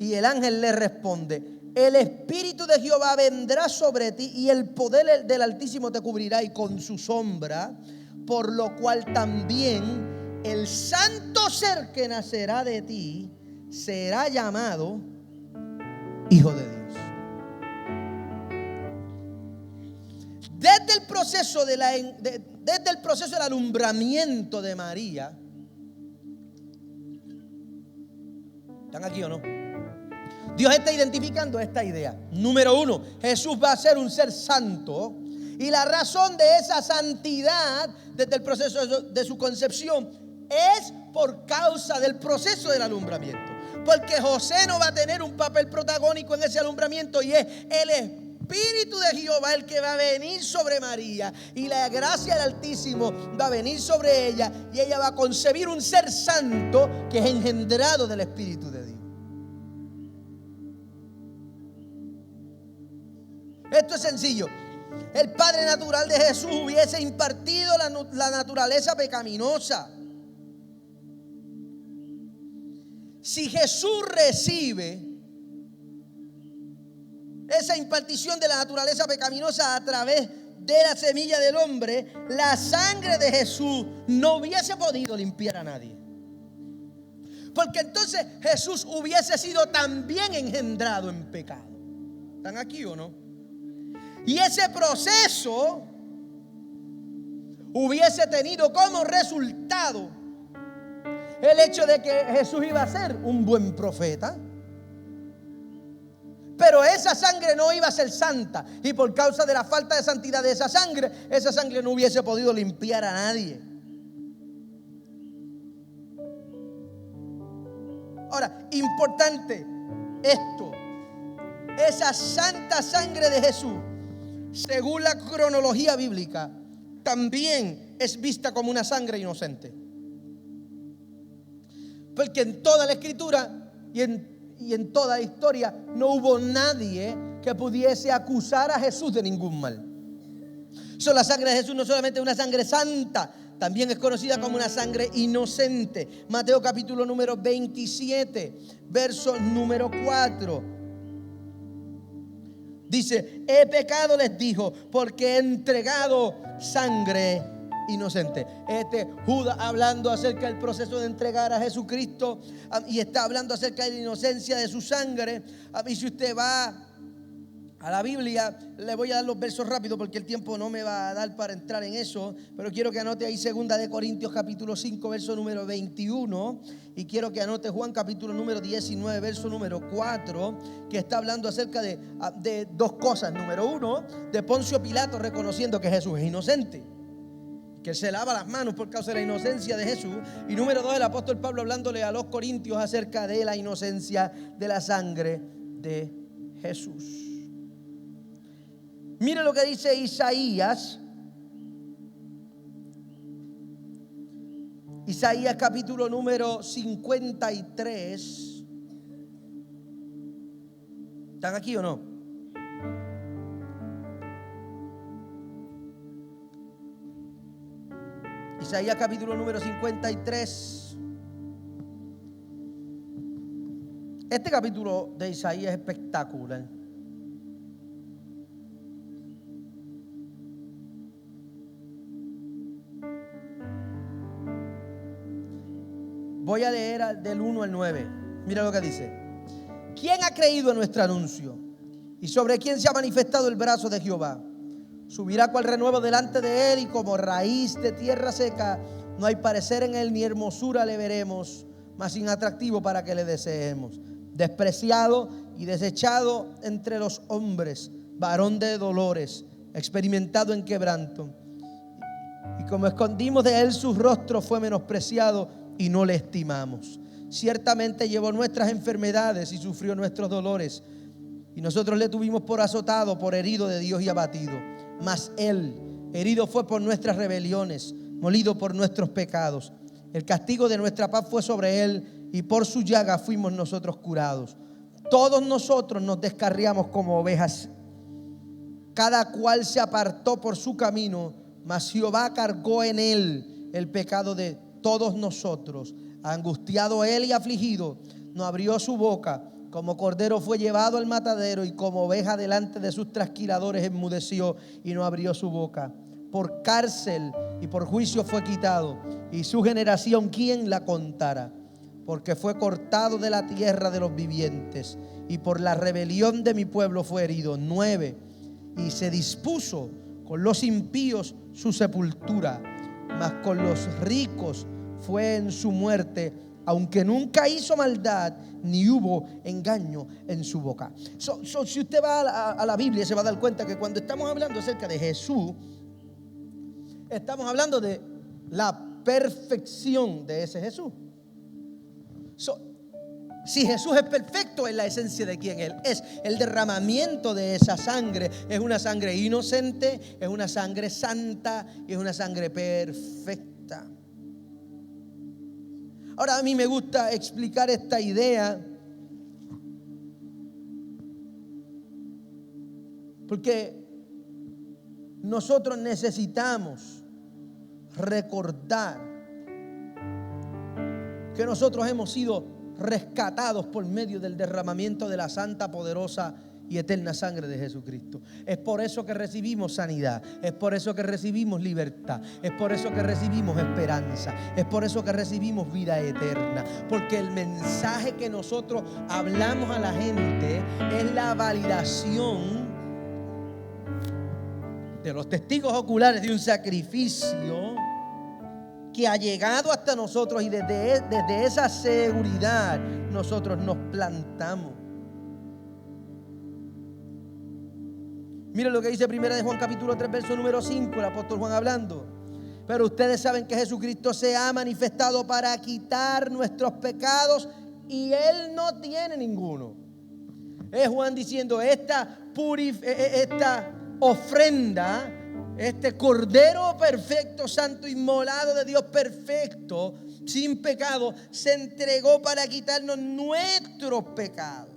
Y el ángel le responde: el Espíritu de Jehová vendrá sobre ti y el poder del Altísimo te cubrirá y con su sombra, por lo cual también el santo ser que nacerá de ti será llamado Hijo de Dios. Desde el proceso del alumbramiento de María, ¿están aquí o no? Dios está identificando esta idea. Número uno, Jesús va a ser un ser santo. Y la razón de esa santidad desde el proceso de su concepción es por causa del proceso del alumbramiento. Porque José no va a tener un papel protagónico en ese alumbramiento, y es el Espíritu de Jehová el que va a venir sobre María, y la gracia del Altísimo va a venir sobre ella, y ella va a concebir un ser santo que es engendrado del Espíritu de Dios. Esto es sencillo. El padre natural de Jesús hubiese impartido la naturaleza pecaminosa. Si Jesús recibe esa impartición de la naturaleza pecaminosa a través de la semilla del hombre, la sangre de Jesús no hubiese podido limpiar a nadie. Porque entonces Jesús hubiese sido también engendrado en pecado. ¿Están aquí o no? Y ese proceso hubiese tenido como resultado el hecho de que Jesús iba a ser un buen profeta. Pero esa sangre no iba a ser santa, y por causa de la falta de santidad de esa sangre no hubiese podido limpiar a nadie. Ahora, importante esto: esa santa sangre de Jesús, según la cronología bíblica, también es vista como una sangre inocente. Porque en toda la escritura y en toda la historia no hubo nadie que pudiese acusar a Jesús de ningún mal. La sangre de Jesús no solamente es una sangre santa, también es conocida como una sangre inocente. Mateo capítulo número 27, verso número 4. Dice: he pecado, les dijo, porque he entregado sangre inocente. Judas hablando acerca del proceso de entregar a Jesucristo, y está hablando acerca de la inocencia de su sangre. Y si usted va a la Biblia, le voy a dar los versos rápido porque el tiempo no me va a dar para entrar en eso, pero quiero que anote ahí 2 de Corintios capítulo 5, verso número 21, y quiero que anote Juan capítulo número 19, verso número 4, que está hablando acerca de dos cosas. Número uno, de Poncio Pilato reconociendo que Jesús es inocente, que se lava las manos por causa de la inocencia de Jesús. Y número dos, el apóstol Pablo hablándole a los corintios acerca de la inocencia de la sangre de Jesús. Mire lo que dice Isaías. Isaías capítulo número 53. ¿Están aquí o no? Isaías capítulo número 53. Este capítulo de Isaías es espectacular. Voy a leer del 1 al 9. Mira lo que dice. ¿Quién ha creído en nuestro anuncio? ¿Y sobre quién se ha manifestado el brazo de Jehová? Subirá cual renuevo delante de él, y como raíz de tierra seca. No hay parecer en él, ni hermosura le veremos, mas inatractivo para que le deseemos. Despreciado y desechado entre los hombres, varón de dolores, experimentado en quebranto. Y como escondimos de él su rostro, fue menospreciado y no le estimamos. Ciertamente llevó nuestras enfermedades y sufrió nuestros dolores. Y nosotros le tuvimos por azotado, por herido de Dios y abatido. Mas él herido fue por nuestras rebeliones, molido por nuestros pecados. El castigo de nuestra paz fue sobre él, y por su llaga fuimos nosotros curados. Todos nosotros nos descarriamos como ovejas, cada cual se apartó por su camino, mas Jehová cargó en él el pecado de todos nosotros. Angustiado él y afligido, no abrió su boca. Como cordero fue llevado al matadero, y como oveja delante de sus trasquiladores enmudeció y no abrió su boca. Por cárcel y por juicio fue quitado, y su generación ¿quién la contara? Porque fue cortado de la tierra de los vivientes, y por la rebelión de mi pueblo fue herido. 9. Y se dispuso con los impíos su sepultura, mas con los ricos fue en su muerte, aunque nunca hizo maldad, ni hubo engaño en su boca. Si usted va a la Biblia, se va a dar cuenta que cuando estamos hablando acerca de Jesús, estamos hablando de la perfección de ese Jesús. Si Jesús es perfecto, es la esencia de quien Él es. El derramamiento de esa sangre es una sangre inocente, es una sangre santa y es una sangre perfecta. Ahora, a mí me gusta explicar esta idea porque nosotros necesitamos recordar que nosotros hemos sido rescatados por medio del derramamiento de la santa, poderosa y eterna sangre de Jesucristo. Es por eso que recibimos sanidad, es por eso que recibimos libertad, es por eso que recibimos esperanza, es por eso que recibimos vida eterna. Porque el mensaje que nosotros hablamos a la gente es la validación de los testigos oculares de un sacrificio que ha llegado hasta nosotros, y desde esa seguridad nosotros nos plantamos. Miren lo que dice 1 de Juan capítulo 3 verso número 5, el apóstol Juan hablando. Pero ustedes saben que Jesucristo se ha manifestado para quitar nuestros pecados, y Él no tiene ninguno. Es Juan diciendo, esta ofrenda, este cordero perfecto, santo, inmolado de Dios perfecto, sin pecado, se entregó para quitarnos nuestros pecados.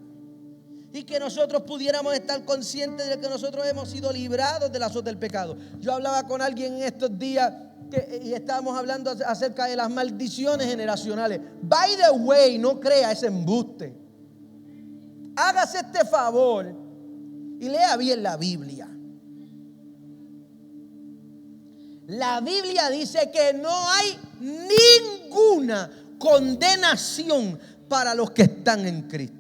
Y que nosotros pudiéramos estar conscientes de que nosotros hemos sido librados del azote del pecado. Yo hablaba con alguien en estos días y estábamos hablando acerca de las maldiciones generacionales. By the way, no crea ese embuste. Hágase este favor y lea bien la Biblia. La Biblia dice que no hay ninguna condenación para los que están en Cristo.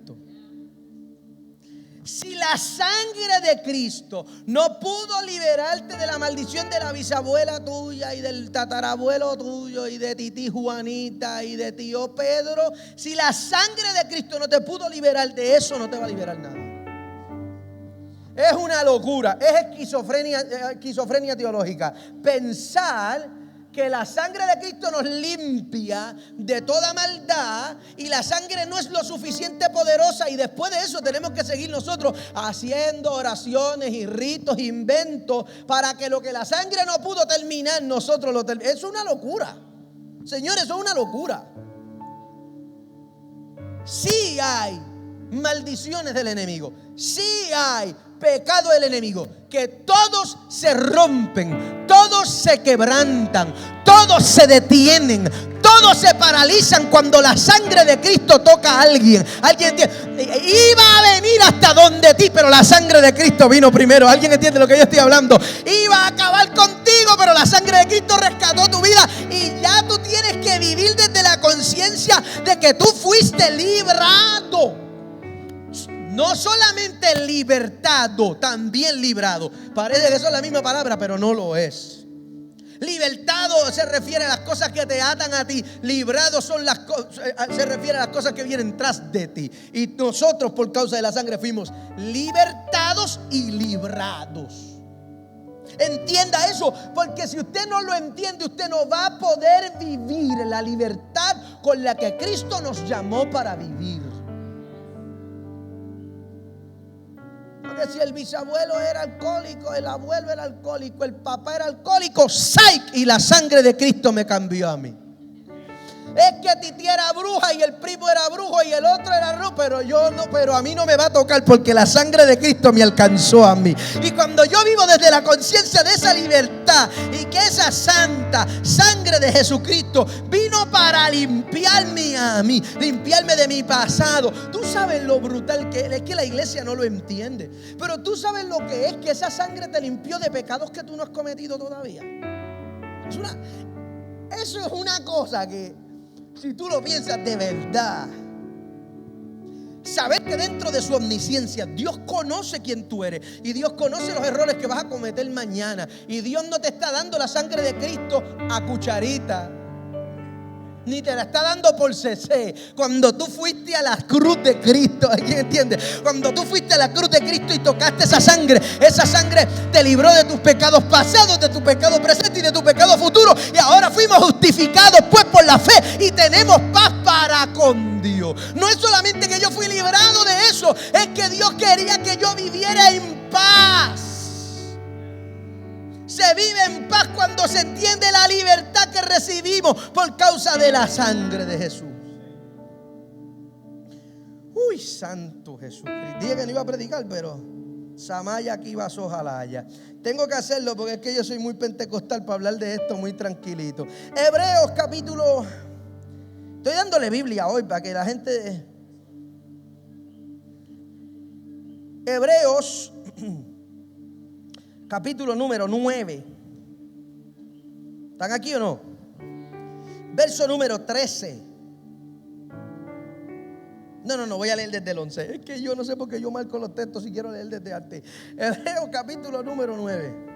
Si la sangre de Cristo no pudo liberarte de la maldición de la bisabuela tuya y del tatarabuelo tuyo y de tití Juanita y de tío Pedro, si la sangre de Cristo no te pudo liberar de eso, no te va a liberar nada. Es una locura, es esquizofrenia teológica pensar que la sangre de Cristo nos limpia de toda maldad, y la sangre no es lo suficiente poderosa, y después de eso tenemos que seguir nosotros haciendo oraciones y ritos, inventos, para que lo que la sangre no pudo terminar, nosotros lo terminemos. Es una locura, señores, eso es una locura. Sí hay maldiciones del enemigo, sí hay pecado del enemigo, que todos se rompen, todos se quebrantan, todos se detienen, todos se paralizan cuando la sangre de Cristo toca a alguien. Alguien iba a venir hasta donde ti, pero la sangre de Cristo vino primero. ¿Alguien entiende lo que yo estoy hablando? Iba a acabar contigo, pero la sangre de Cristo rescató tu vida. Y ya tú tienes que vivir desde la conciencia de que tú fuiste librado. No solamente libertado, también librado. Parece que eso es la misma palabra, pero no lo es. Libertado se refiere a las cosas que te atan a ti. Librado se refiere a las cosas que vienen tras de ti. Y nosotros, por causa de la sangre, fuimos libertados y librados. Entienda eso, porque si usted no lo entiende, usted no va a poder vivir la libertad con la que Cristo nos llamó para vivir. Porque si el bisabuelo era alcohólico, el abuelo era alcohólico, el papá era alcohólico, ¡psych! Y la sangre de Cristo me cambió a mí. Es que Titi era bruja y el primo era brujo y el otro era brujo, pero a mí no me va a tocar porque la sangre de Cristo me alcanzó a mí. Y cuando yo vivo desde la conciencia de esa libertad y que esa santa sangre de Jesucristo vino para limpiarme a mí, limpiarme de mi pasado. Tú sabes lo brutal que es que la iglesia no lo entiende, pero tú sabes lo que es que esa sangre te limpió de pecados que tú no has cometido todavía. Eso es una cosa que, si tú lo piensas de verdad, saber que dentro de su omnisciencia Dios conoce quién tú eres y Dios conoce los errores que vas a cometer mañana, y Dios no te está dando la sangre de Cristo a cucharita, ni te la está dando por cc. Cuando tú fuiste a la cruz de Cristo, ¿alguien entiende? Cuando tú fuiste a la cruz de Cristo y tocaste esa sangre te libró de tus pecados pasados, de tu pecado presente y de tu pecado futuro. Y ahora fuimos justificados pues por la fe y tenemos paz para con Dios. No es solamente que yo fui librado de eso, es que Dios quería que yo viviera en paz. Se vive en paz cuando se entiende la libertad que recibimos por causa de la sangre de Jesús. Uy, santo Jesús. Dije que no iba a predicar, pero Samaya aquí va sojalaya. Tengo que hacerlo porque es que yo soy muy pentecostal para hablar de esto muy tranquilito. Hebreos capítulo... Estoy dándole Biblia hoy para que la gente... Hebreos capítulo número 9. ¿Están aquí o no? Verso número 13. No, voy a leer desde el 11. Es que yo no sé por qué yo marco los textos si quiero leer desde antes. Hebreos capítulo número 9.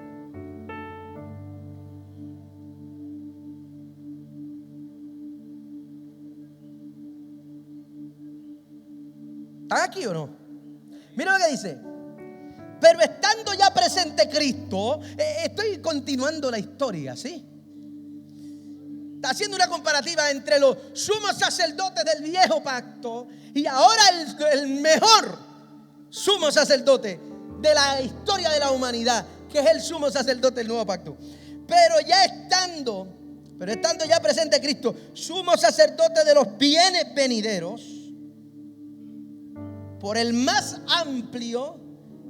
¿Están aquí o no? Mira lo que dice. Pero estando ya presente Cristo, estoy continuando la historia, ¿sí? Está haciendo una comparativa entre los sumos sacerdotes del viejo pacto y ahora el mejor sumo sacerdote de la historia de la humanidad, que es el sumo sacerdote del nuevo pacto. Pero estando ya presente Cristo, sumo sacerdote de los bienes venideros, por el más amplio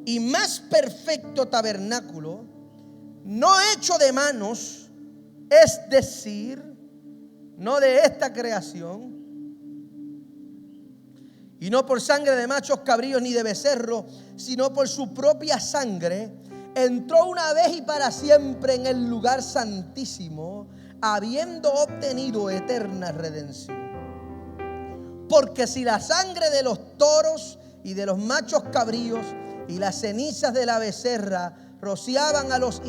y más perfecto tabernáculo, no hecho de manos, es decir, no de esta creación, y no por sangre de machos cabríos ni de becerro, sino por su propia sangre, entró una vez y para siempre en el lugar santísimo, habiendo obtenido eterna redención. Porque si la sangre de los toros y de los machos cabríos y las cenizas de la becerra rociaban a los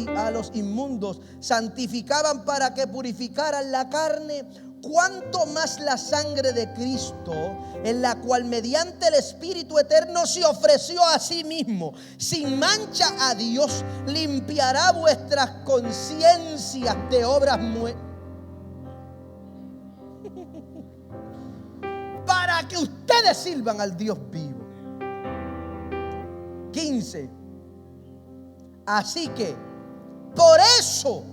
inmundos, santificaban para que purificaran la carne, cuánto más la sangre de Cristo, en la cual mediante el Espíritu eterno se ofreció a sí mismo sin mancha a Dios, limpiará vuestras conciencias de obras muertas, para que ustedes sirvan al Dios vivo. 15. Así que por eso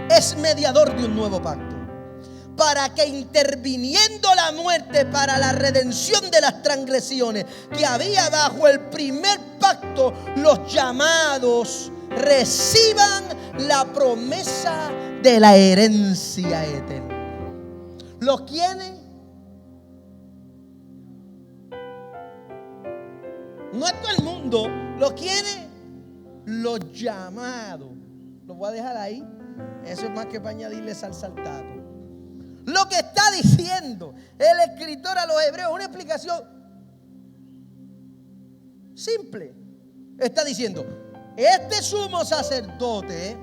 es mediador de un nuevo pacto, para que interviniendo la muerte para la redención de las transgresiones que había bajo el primer pacto, tanto los llamados reciban la promesa de la herencia eterna. ¿Los quiénes? No es todo el mundo. ¿Los quiénes? Los llamados. Lo voy a dejar ahí. Eso es más que para añadirle salsa al taco. Lo que está diciendo el escritor a los hebreos, una explicación simple. Está diciendo, este sumo sacerdote,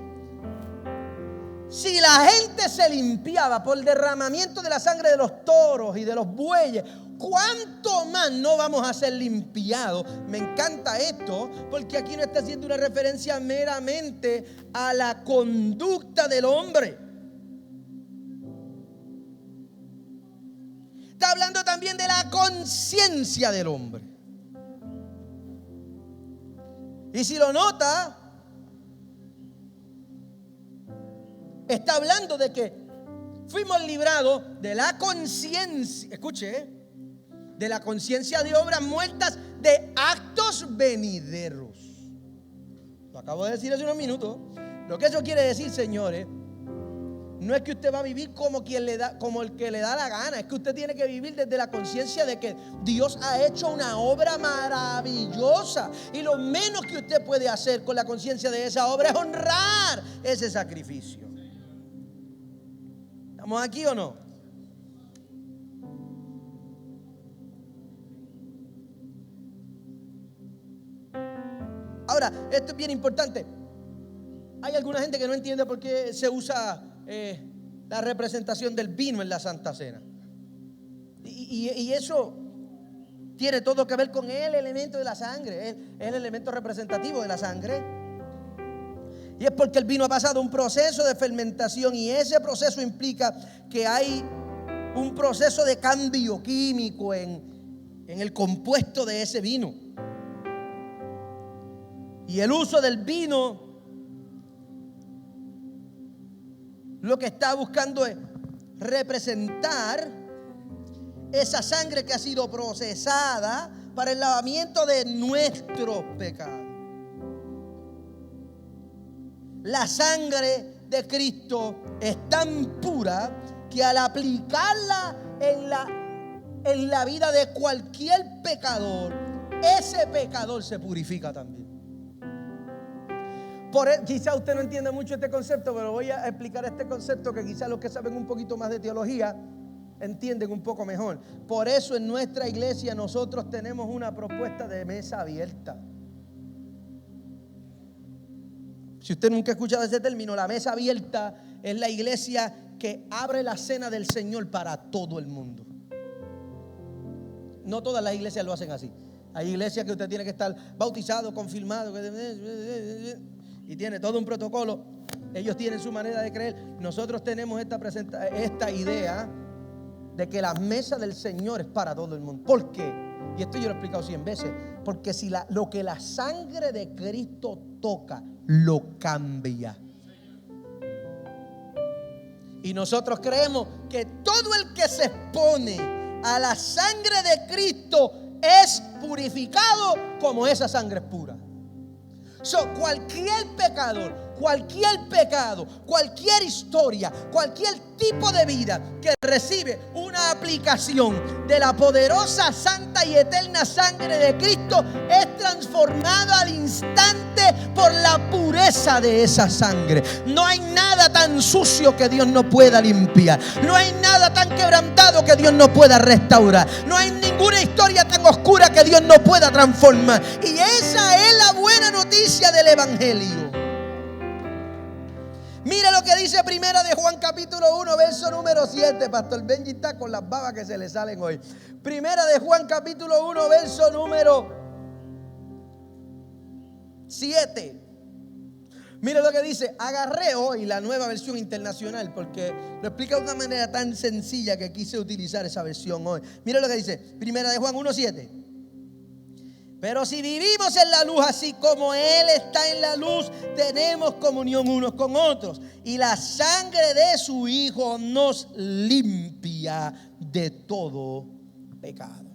si la gente se limpiaba por el derramamiento de la sangre de los toros y de los bueyes, ¿cuánto más no vamos a ser limpiados? Me encanta esto, porque aquí no está haciendo una referencia meramente a la conducta del hombre. Está hablando también de la conciencia del hombre. Y si lo nota, está hablando de que fuimos librados de la conciencia, escuche, de la conciencia de obras muertas, de actos venideros. Lo acabo de decir hace unos minutos. Lo que eso quiere decir, señores, no es que usted va a vivir como el que le da la gana. Es que usted tiene que vivir desde la conciencia de que Dios ha hecho una obra maravillosa. Y lo menos que usted puede hacer con la conciencia de esa obra es honrar ese sacrificio. ¿Estamos aquí o no? Ahora, esto es bien importante. Hay alguna gente que no entiende por qué se usa la representación del vino en la Santa Cena. Y eso tiene todo que ver con el elemento de la sangre. Es el elemento representativo de la sangre. Y es porque el vino ha pasado un proceso de fermentación, y ese proceso implica que hay un proceso de cambio químico en el compuesto de ese vino. Y el uso del vino lo que está buscando es representar esa sangre que ha sido procesada para el lavamiento de nuestros pecados. La sangre de Cristo es tan pura que al aplicarla en la vida de cualquier pecador, ese pecador se purifica también. Quizá usted no entiende mucho este concepto, pero voy a explicar este concepto que quizá los que saben un poquito más de teología entienden un poco mejor. Por eso en nuestra iglesia nosotros tenemos una propuesta de mesa abierta. Si usted nunca ha escuchado ese término, la mesa abierta es la iglesia que abre la cena del Señor para todo el mundo. No todas las iglesias lo hacen así. Hay iglesias que usted tiene que estar bautizado, confirmado, y tiene todo un protocolo. Ellos tienen su manera de creer. Nosotros tenemos esta idea de que la mesa del Señor es para todo el mundo. ¿Por qué? Y esto yo lo he explicado 100 veces. Porque si lo que la sangre de Cristo toca, lo cambia. Y nosotros creemos que todo el que se expone a la sangre de Cristo es purificado como esa sangre es pura. Cualquier pecador, cualquier pecado, cualquier historia, cualquier tipo de vida que recibe una aplicación de la poderosa, santa y eterna sangre de Cristo es transformada al instante por la pureza de esa sangre. No hay nada tan sucio que Dios no pueda limpiar. No hay nada tan quebrantado que Dios no pueda restaurar. No hay ninguna historia tan oscura que Dios no pueda transformar. Y esa es la buena noticia del Evangelio. Mira lo que dice Primera de Juan capítulo 1 verso número 7. Pastor Benji está con las babas que se le salen hoy. Primera de Juan capítulo 1 verso número 7. Mira lo que dice. Agarré hoy la nueva versión internacional porque lo explica de una manera tan sencilla que quise utilizar esa versión hoy. Mira lo que dice Primera de Juan 1:7. Pero si vivimos en la luz así como Él está en la luz, tenemos comunión unos con otros. Y la sangre de su Hijo nos limpia de todo pecado.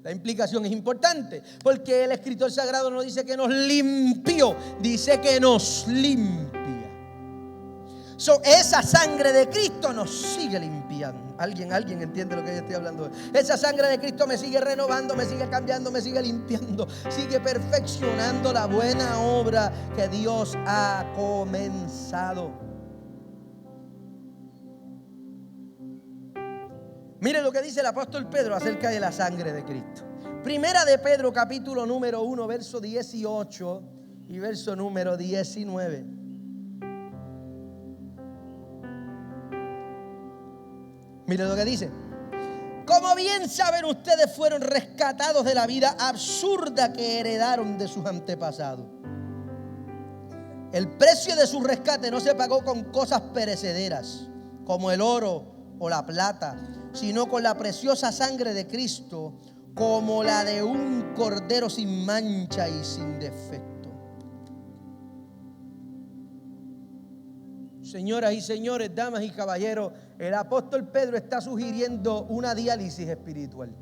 La implicación es importante, porque el escritor sagrado no dice que nos limpió, dice que nos limpia. Esa sangre de Cristo nos sigue limpiando. ¿Alguien entiende lo que yo estoy hablando? Esa sangre de Cristo me sigue renovando, me sigue cambiando, me sigue limpiando, sigue perfeccionando la buena obra que Dios ha comenzado. Mire lo que dice el apóstol Pedro acerca de la sangre de Cristo. Primera de Pedro, capítulo número 1, verso 18 y verso número 19. Mire lo que dice. Como bien saben ustedes, fueron rescatados de la vida absurda que heredaron de sus antepasados. El precio de su rescate no se pagó con cosas perecederas, como el oro o la plata, sino con la preciosa sangre de Cristo, como la de un cordero sin mancha y sin defecto. Señoras y señores, damas y caballeros, el apóstol Pedro está sugiriendo una diálisis espiritual.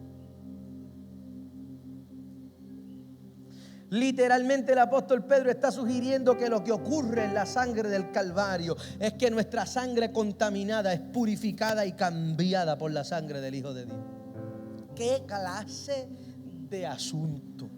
Literalmente el apóstol Pedro está sugiriendo que lo que ocurre en la sangre del Calvario es que nuestra sangre contaminada es purificada y cambiada por la sangre del Hijo de Dios. ¿Qué clase de asunto?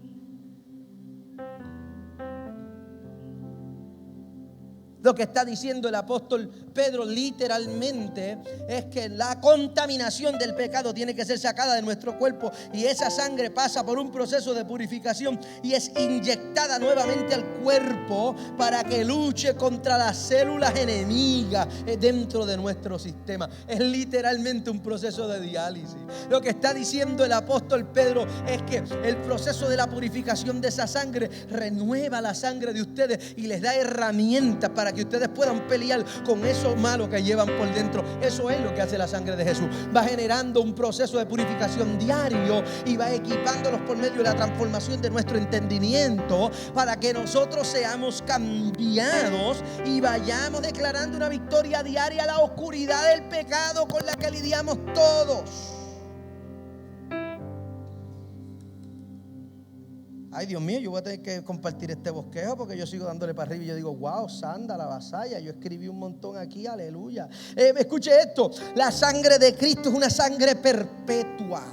Lo que está diciendo el apóstol Pedro literalmente es que la contaminación del pecado tiene que ser sacada de nuestro cuerpo, y esa sangre pasa por un proceso de purificación y es inyectada nuevamente al cuerpo para que luche contra las células enemigas dentro de nuestro sistema. Es literalmente un proceso de diálisis. Lo que está diciendo el apóstol Pedro es que el proceso de la purificación de esa sangre renueva la sangre de ustedes y les da herramientas para que ustedes puedan pelear con eso malo que llevan por dentro. Eso es lo que hace la sangre de Jesús. Va generando un proceso de purificación diario y va equipándonos por medio de la transformación de nuestro entendimiento para que nosotros seamos cambiados y vayamos declarando una victoria diaria a la oscuridad del pecado con la que lidiamos todos. Ay, Dios mío, yo voy a tener que compartir este bosquejo porque yo sigo dándole para arriba y yo digo, wow, Sanda, la vasalla, yo escribí un montón aquí, aleluya. Escuche esto, la sangre de Cristo es una sangre perpetua.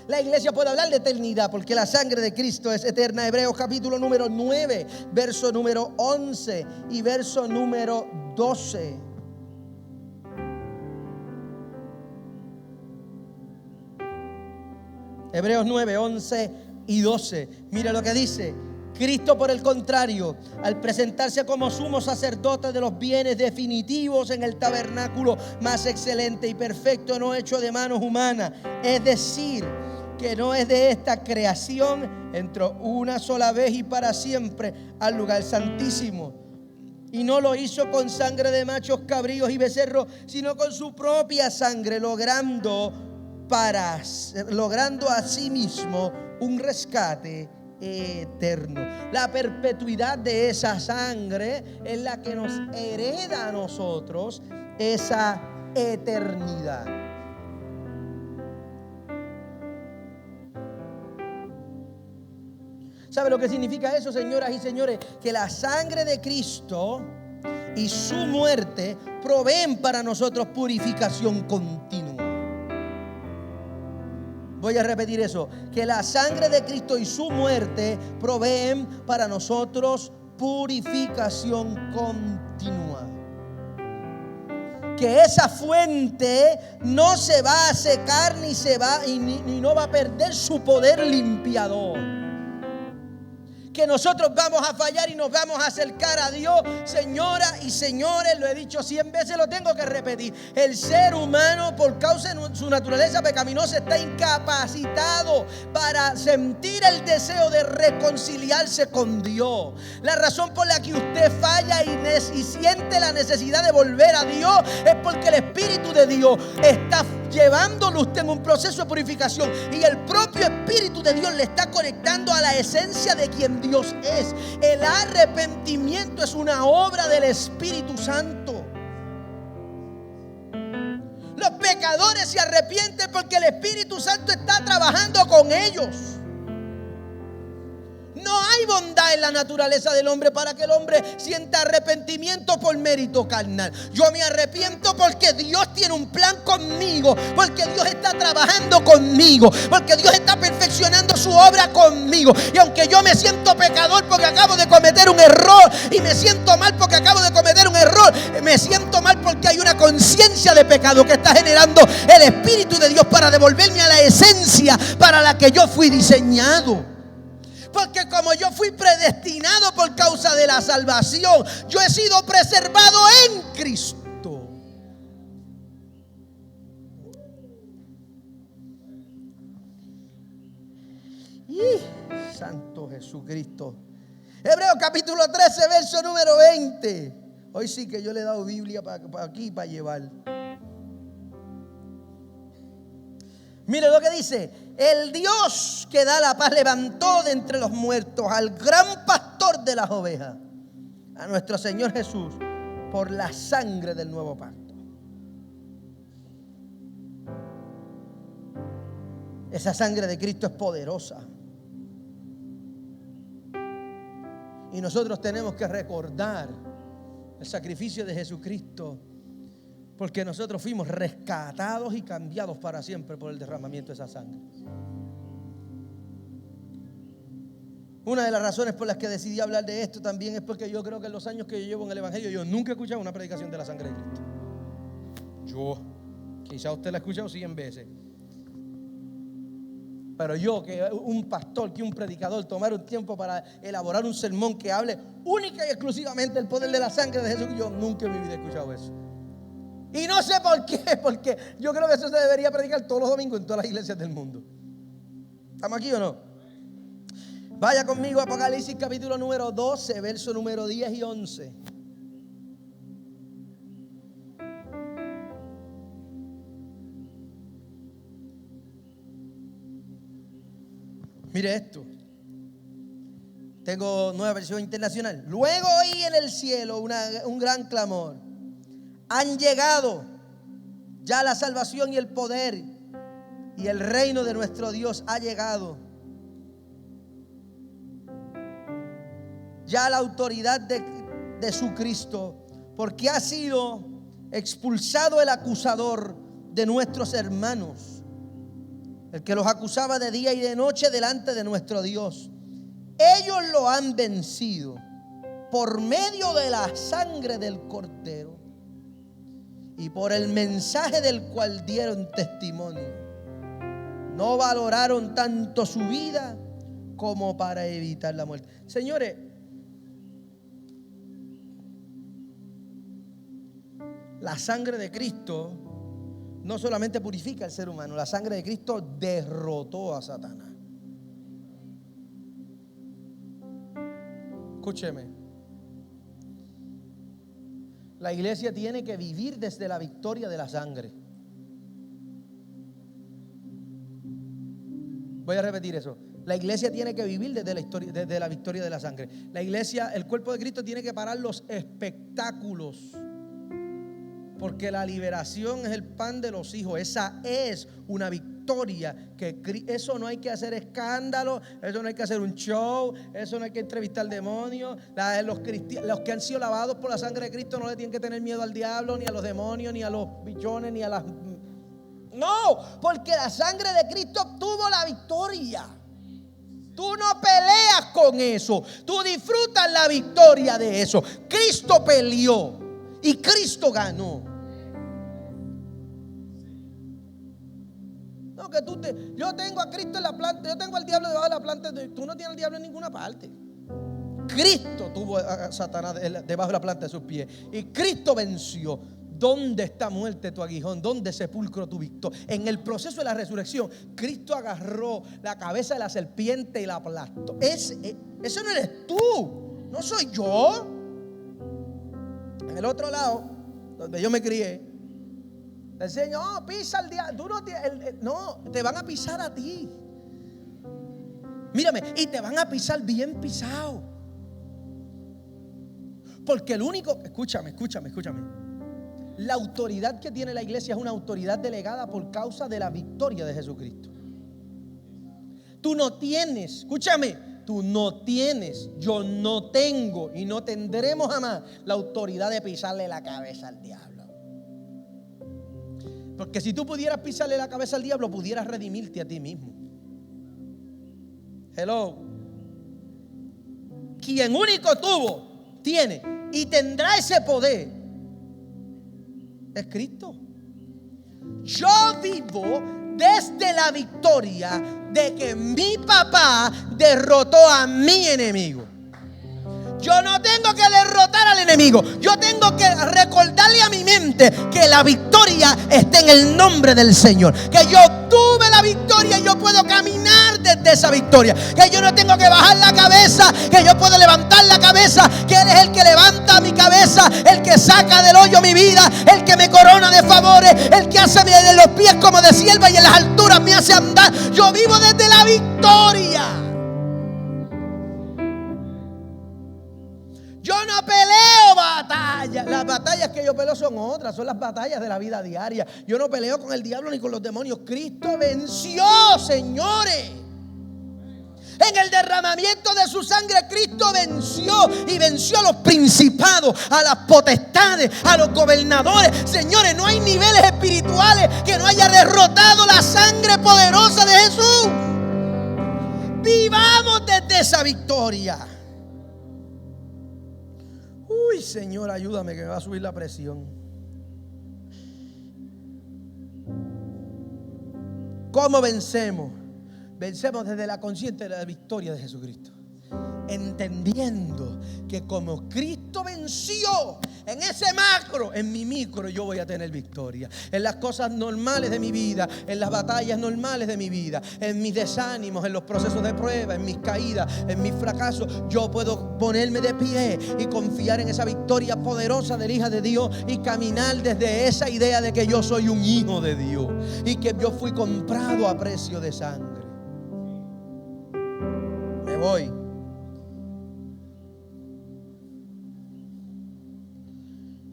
La iglesia puede hablar de eternidad porque la sangre de Cristo es eterna. Hebreos capítulo número 9, verso número 11 y verso número 12. Hebreos 9, 11 y 12. Mira lo que dice. Cristo, por el contrario, al presentarse como sumo sacerdote de los bienes definitivos en el tabernáculo más excelente y perfecto, no hecho de manos humanas, es decir, que no es de esta creación, entró una sola vez y para siempre al lugar santísimo. Y no lo hizo con sangre de machos, cabríos y becerros, sino con su propia sangre, logrando a sí mismo un rescate eterno. La perpetuidad de esa sangre es la que nos hereda a nosotros esa eternidad. ¿Sabe lo que significa eso, señoras y señores? Que la sangre de Cristo y su muerte proveen para nosotros purificación continua. Voy a repetir eso, que la sangre de Cristo y su muerte proveen para nosotros purificación continua. Que esa fuente no se va a secar ni no va a perder su poder limpiador. Que nosotros vamos a fallar y nos vamos a acercar a Dios. Señoras y señores, lo he dicho 100 veces, lo tengo que repetir. El ser humano, por causa de su naturaleza pecaminosa, está incapacitado para sentir el deseo de reconciliarse con Dios. La razón por la que usted falla y siente la necesidad de volver a Dios es porque el Espíritu de Dios está llevándolo usted en un proceso de purificación y el propio Espíritu de Dios le está conectando a la esencia de quien Dios es. El arrepentimiento es una obra del Espíritu Santo. Los pecadores pecadores se arrepienten porque el Espíritu Santo está trabajando con ellos. No hay bondad en la naturaleza del hombre para que el hombre sienta arrepentimiento por mérito carnal. Yo me arrepiento porque Dios tiene un plan conmigo, porque Dios está trabajando conmigo, porque Dios está perfeccionando su obra conmigo. Y aunque yo me siento pecador porque acabo de cometer un error, y me siento mal porque acabo de cometer un error, me siento mal porque hay una conciencia de pecado que está generando el Espíritu de Dios para devolverme a la esencia para la que yo fui diseñado. Porque como yo fui predestinado por causa de la salvación, yo he sido preservado en Cristo. Santo Jesucristo. Hebreos capítulo 13, verso número 20. Hoy sí que yo le he dado Biblia para aquí para llevar. Mire lo que dice: el Dios que da la paz levantó de entre los muertos al gran pastor de las ovejas, a nuestro Señor Jesús, por la sangre del nuevo pacto. Esa sangre de Cristo es poderosa. Y nosotros tenemos que recordar el sacrificio de Jesucristo, porque nosotros fuimos rescatados y cambiados para siempre por el derramamiento de esa sangre. Una de las razones por las que decidí hablar de esto también es porque yo creo que en los años que yo llevo en el Evangelio, yo nunca he escuchado una predicación de la sangre de Cristo. Quizá usted la ha escuchado 100 veces. Pero yo, que un pastor, que un predicador, tomar un tiempo para elaborar un sermón que hable única y exclusivamente del poder de la sangre de Jesús, yo nunca en mi vida he escuchado eso. Y no sé por qué, porque yo creo que eso se debería predicar todos los domingos en todas las iglesias del mundo. ¿Estamos aquí o no? Vaya conmigo a Apocalipsis capítulo número 12, verso número 10 y 11. Mire esto. Tengo nueva versión internacional. Luego oí en el cielo un gran clamor. Han llegado ya la salvación y el poder, y el reino de nuestro Dios ha llegado. Ya la autoridad de su Cristo, porque ha sido expulsado el acusador de nuestros hermanos, el que los acusaba de día y de noche delante de nuestro Dios. Ellos lo han vencido por medio de la sangre del Cordero y por el mensaje del cual dieron testimonio. No valoraron tanto su vida como para evitar la muerte. Señores, la sangre de Cristo no solamente purifica al ser humano, la sangre de Cristo derrotó a Satanás. Escúcheme. La iglesia tiene que vivir desde la victoria de la sangre. Voy a repetir eso. La iglesia tiene que vivir desde la victoria de la sangre. La iglesia, el cuerpo de Cristo, tiene que parar los espectáculos, porque la liberación es el pan de los hijos. Esa es una victoria. Eso no hay que hacer escándalo, eso no hay que hacer un show, eso no hay que entrevistar demonios. Los que han sido lavados por la sangre de Cristo no le tienen que tener miedo al diablo, ni a los demonios, ni a los bichones, ni a las... No, porque la sangre de Cristo obtuvo la victoria. Tú no peleas con eso, tú disfrutas la victoria de eso. Cristo peleó y Cristo ganó. No, que yo tengo a Cristo en la planta, yo tengo al diablo debajo de la planta. Tú no tienes al diablo en ninguna parte. Cristo tuvo a Satanás debajo de la planta de sus pies y Cristo venció. ¿Dónde está muerte tu aguijón? ¿Dónde sepulcro tu victoria? En el proceso de la resurrección, Cristo agarró la cabeza de la serpiente y la aplastó. Eso no eres tú, no soy yo. En el otro lado, donde yo me crié, el Señor, pisa al diablo. No, te van a pisar a ti. Mírame, y te van a pisar bien pisado. Porque el único, escúchame. la autoridad que tiene la iglesia es una autoridad delegada por causa de la victoria de Jesucristo. Tú no tienes, escúchame, tú no tienes, yo no tengo y no tendremos jamás la autoridad de pisarle la cabeza al diablo. Porque si tú pudieras pisarle la cabeza al diablo, pudieras redimirte a ti mismo. Hello. Quien único tuvo, tiene y tendrá ese poder es Cristo. Yo vivo desde la victoria de que mi papá derrotó a mi enemigo. Yo no tengo que derrotar al enemigo. Yo tengo que recordarle a mi mente que la victoria está en el nombre del Señor. Que yo tuve la victoria y yo puedo caminar desde esa victoria. Que yo no tengo que bajar la cabeza, que yo puedo levantar la cabeza. Que Él es el que levanta mi cabeza, el que saca del hoyo mi vida, el que me corona de favores, el que hace de los pies como de sierva y en las alturas me hace andar. Yo vivo desde la victoria. Yo no peleo batallas. Las batallas que yo peleo son otras, son las batallas de la vida diaria. Yo no peleo con el diablo ni con los demonios. Cristo venció, señores. En el derramamiento de su sangre, Cristo venció y venció a los principados, a las potestades, a los gobernadores. Señores, no hay niveles espirituales que no haya derrotado la sangre poderosa de Jesús. Vivamos desde esa victoria. Uy, Señor, ayúdame que me va a subir la presión. ¿Cómo vencemos? Vencemos desde la conciencia de la victoria de Jesucristo. Entendiendo que como Cristo venció en ese macro, en mi micro yo voy a tener victoria. En las cosas normales de mi vida, en las batallas normales de mi vida, en mis desánimos, en los procesos de prueba, en mis caídas, en mis fracasos, yo puedo ponerme de pie y confiar en esa victoria poderosa del Hijo de Dios y caminar desde esa idea de que yo soy un hijo de Dios y que yo fui comprado a precio de sangre. Me voy.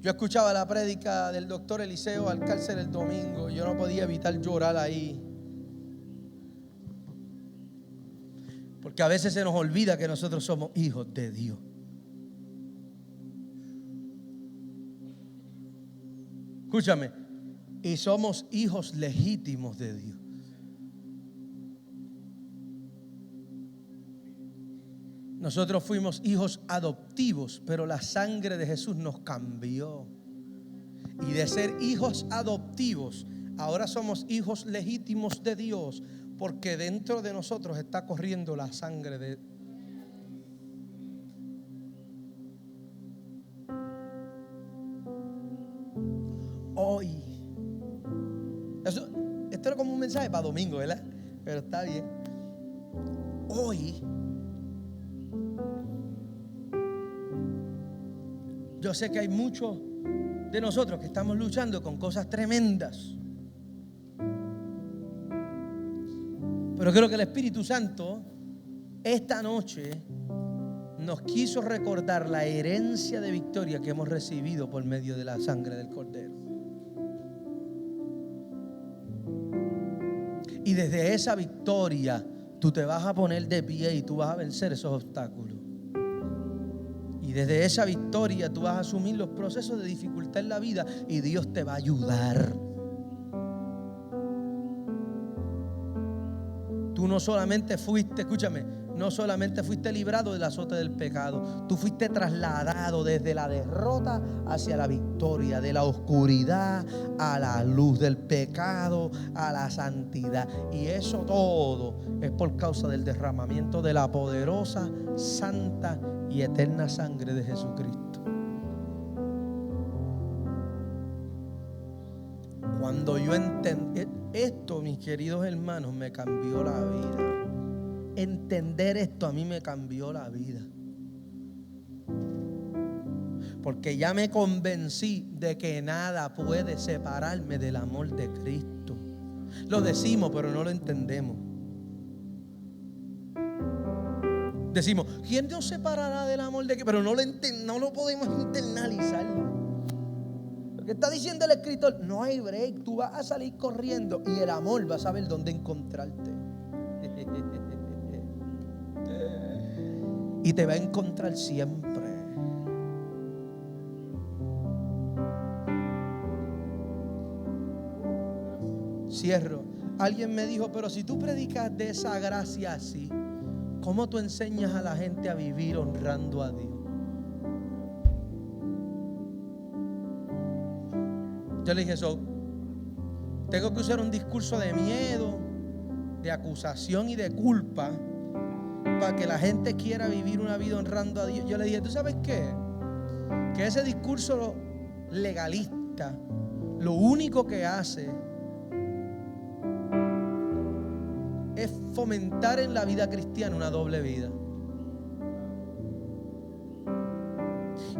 Yo escuchaba la prédica del doctor Eliseo Alcárcer el domingo y yo no podía evitar llorar ahí. Porque a veces se nos olvida que nosotros somos hijos de Dios. Escúchame, y somos hijos legítimos de Dios. Nosotros fuimos hijos adoptivos, pero la sangre de Jesús nos cambió. Y de ser hijos adoptivos, ahora somos hijos legítimos de Dios, porque dentro de nosotros está corriendo la sangre de Dios. Hoy. Esto era como un mensaje para domingo, ¿verdad? Pero está bien. Hoy. Yo sé que hay muchos de nosotros que estamos luchando con cosas tremendas. Pero creo que el Espíritu Santo esta noche nos quiso recordar la herencia de victoria que hemos recibido por medio de la sangre del Cordero. Y desde esa victoria tú te vas a poner de pie y tú vas a vencer esos obstáculos. Y desde esa victoria tú vas a asumir los procesos de dificultad en la vida y Dios te va a ayudar. Tú no solamente fuiste, escúchame, no solamente fuiste librado del azote del pecado, tú fuiste trasladado desde la derrota hacia la victoria, de la oscuridad a la luz, del pecado a la santidad. Y eso todo es por causa del derramamiento de la poderosa, santa y eterna sangre de Jesucristo. Cuando yo entendí esto, mis queridos hermanos, me cambió la vida. Entender esto a mí me cambió la vida. Porque ya me convencí de que nada puede separarme del amor de Cristo. Lo decimos, pero no lo entendemos. Decimos, ¿quién nos separará del amor de Cristo? Pero no lo podemos internalizar. Porque está diciendo el escritor, no hay break, tú vas a salir corriendo y el amor va a saber dónde encontrarte. Y te va a encontrar siempre. Cierro. Alguien me dijo, pero si tú predicas de esa gracia así, ¿cómo tú enseñas a la gente a vivir honrando a Dios? Yo le dije eso. Tengo que usar un discurso de miedo, de acusación y de culpa para que la gente quiera vivir una vida honrando a Dios. Yo le dije, ¿tú sabes qué? Que ese discurso legalista lo único que hace es fomentar en la vida cristiana una doble vida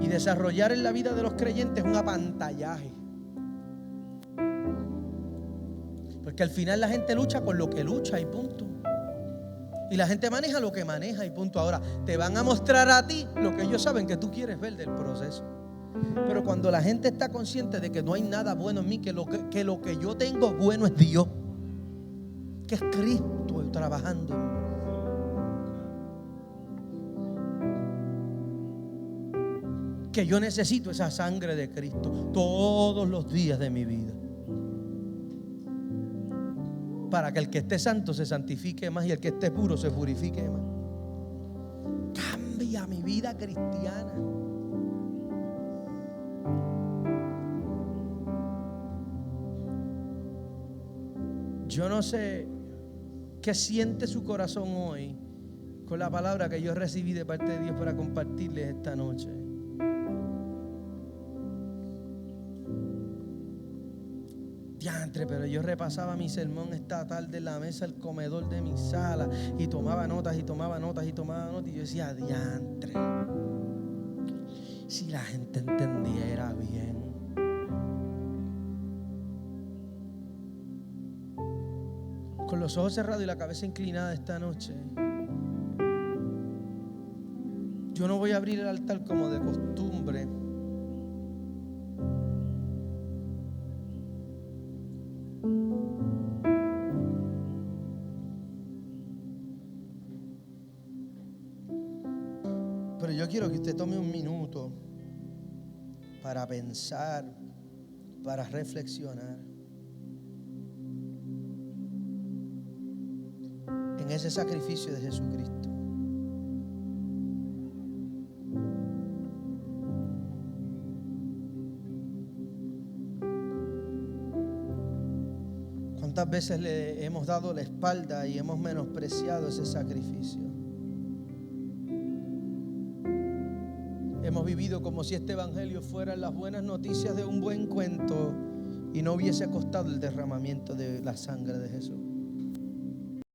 y desarrollar en la vida de los creyentes un apantallaje, porque al final la gente lucha con lo que lucha y punto, y la gente maneja lo que maneja y punto. Ahora te van a mostrar a ti lo que ellos saben que tú quieres ver del proceso, pero cuando la gente está consciente de que no hay nada bueno en mí, que lo que yo tengo bueno es Dios, que es Cristo trabajando en mí. Que yo necesito esa sangre de Cristo todos los días de mi vida, para que el que esté santo se santifique más y el que esté puro se purifique más. Cambia mi vida cristiana. Yo no sé qué siente su corazón hoy con la palabra que yo recibí de parte de Dios para compartirles esta noche. Diantre, pero yo repasaba mi sermón esta tarde en la mesa del comedor de mi sala y tomaba notas y tomaba notas y tomaba notas, y yo decía, diantre, si la gente entendiera bien. Con los ojos cerrados y la cabeza inclinada esta noche, yo no voy a abrir el altar como de costumbre, pero yo quiero que usted tome un minuto para pensar, para reflexionar en ese sacrificio de Jesucristo. ¿Cuántas veces le hemos dado la espalda y hemos menospreciado ese sacrificio? Hemos vivido como si este evangelio fuera las buenas noticias de un buen cuento y no hubiese costado el derramamiento de la sangre de Jesús.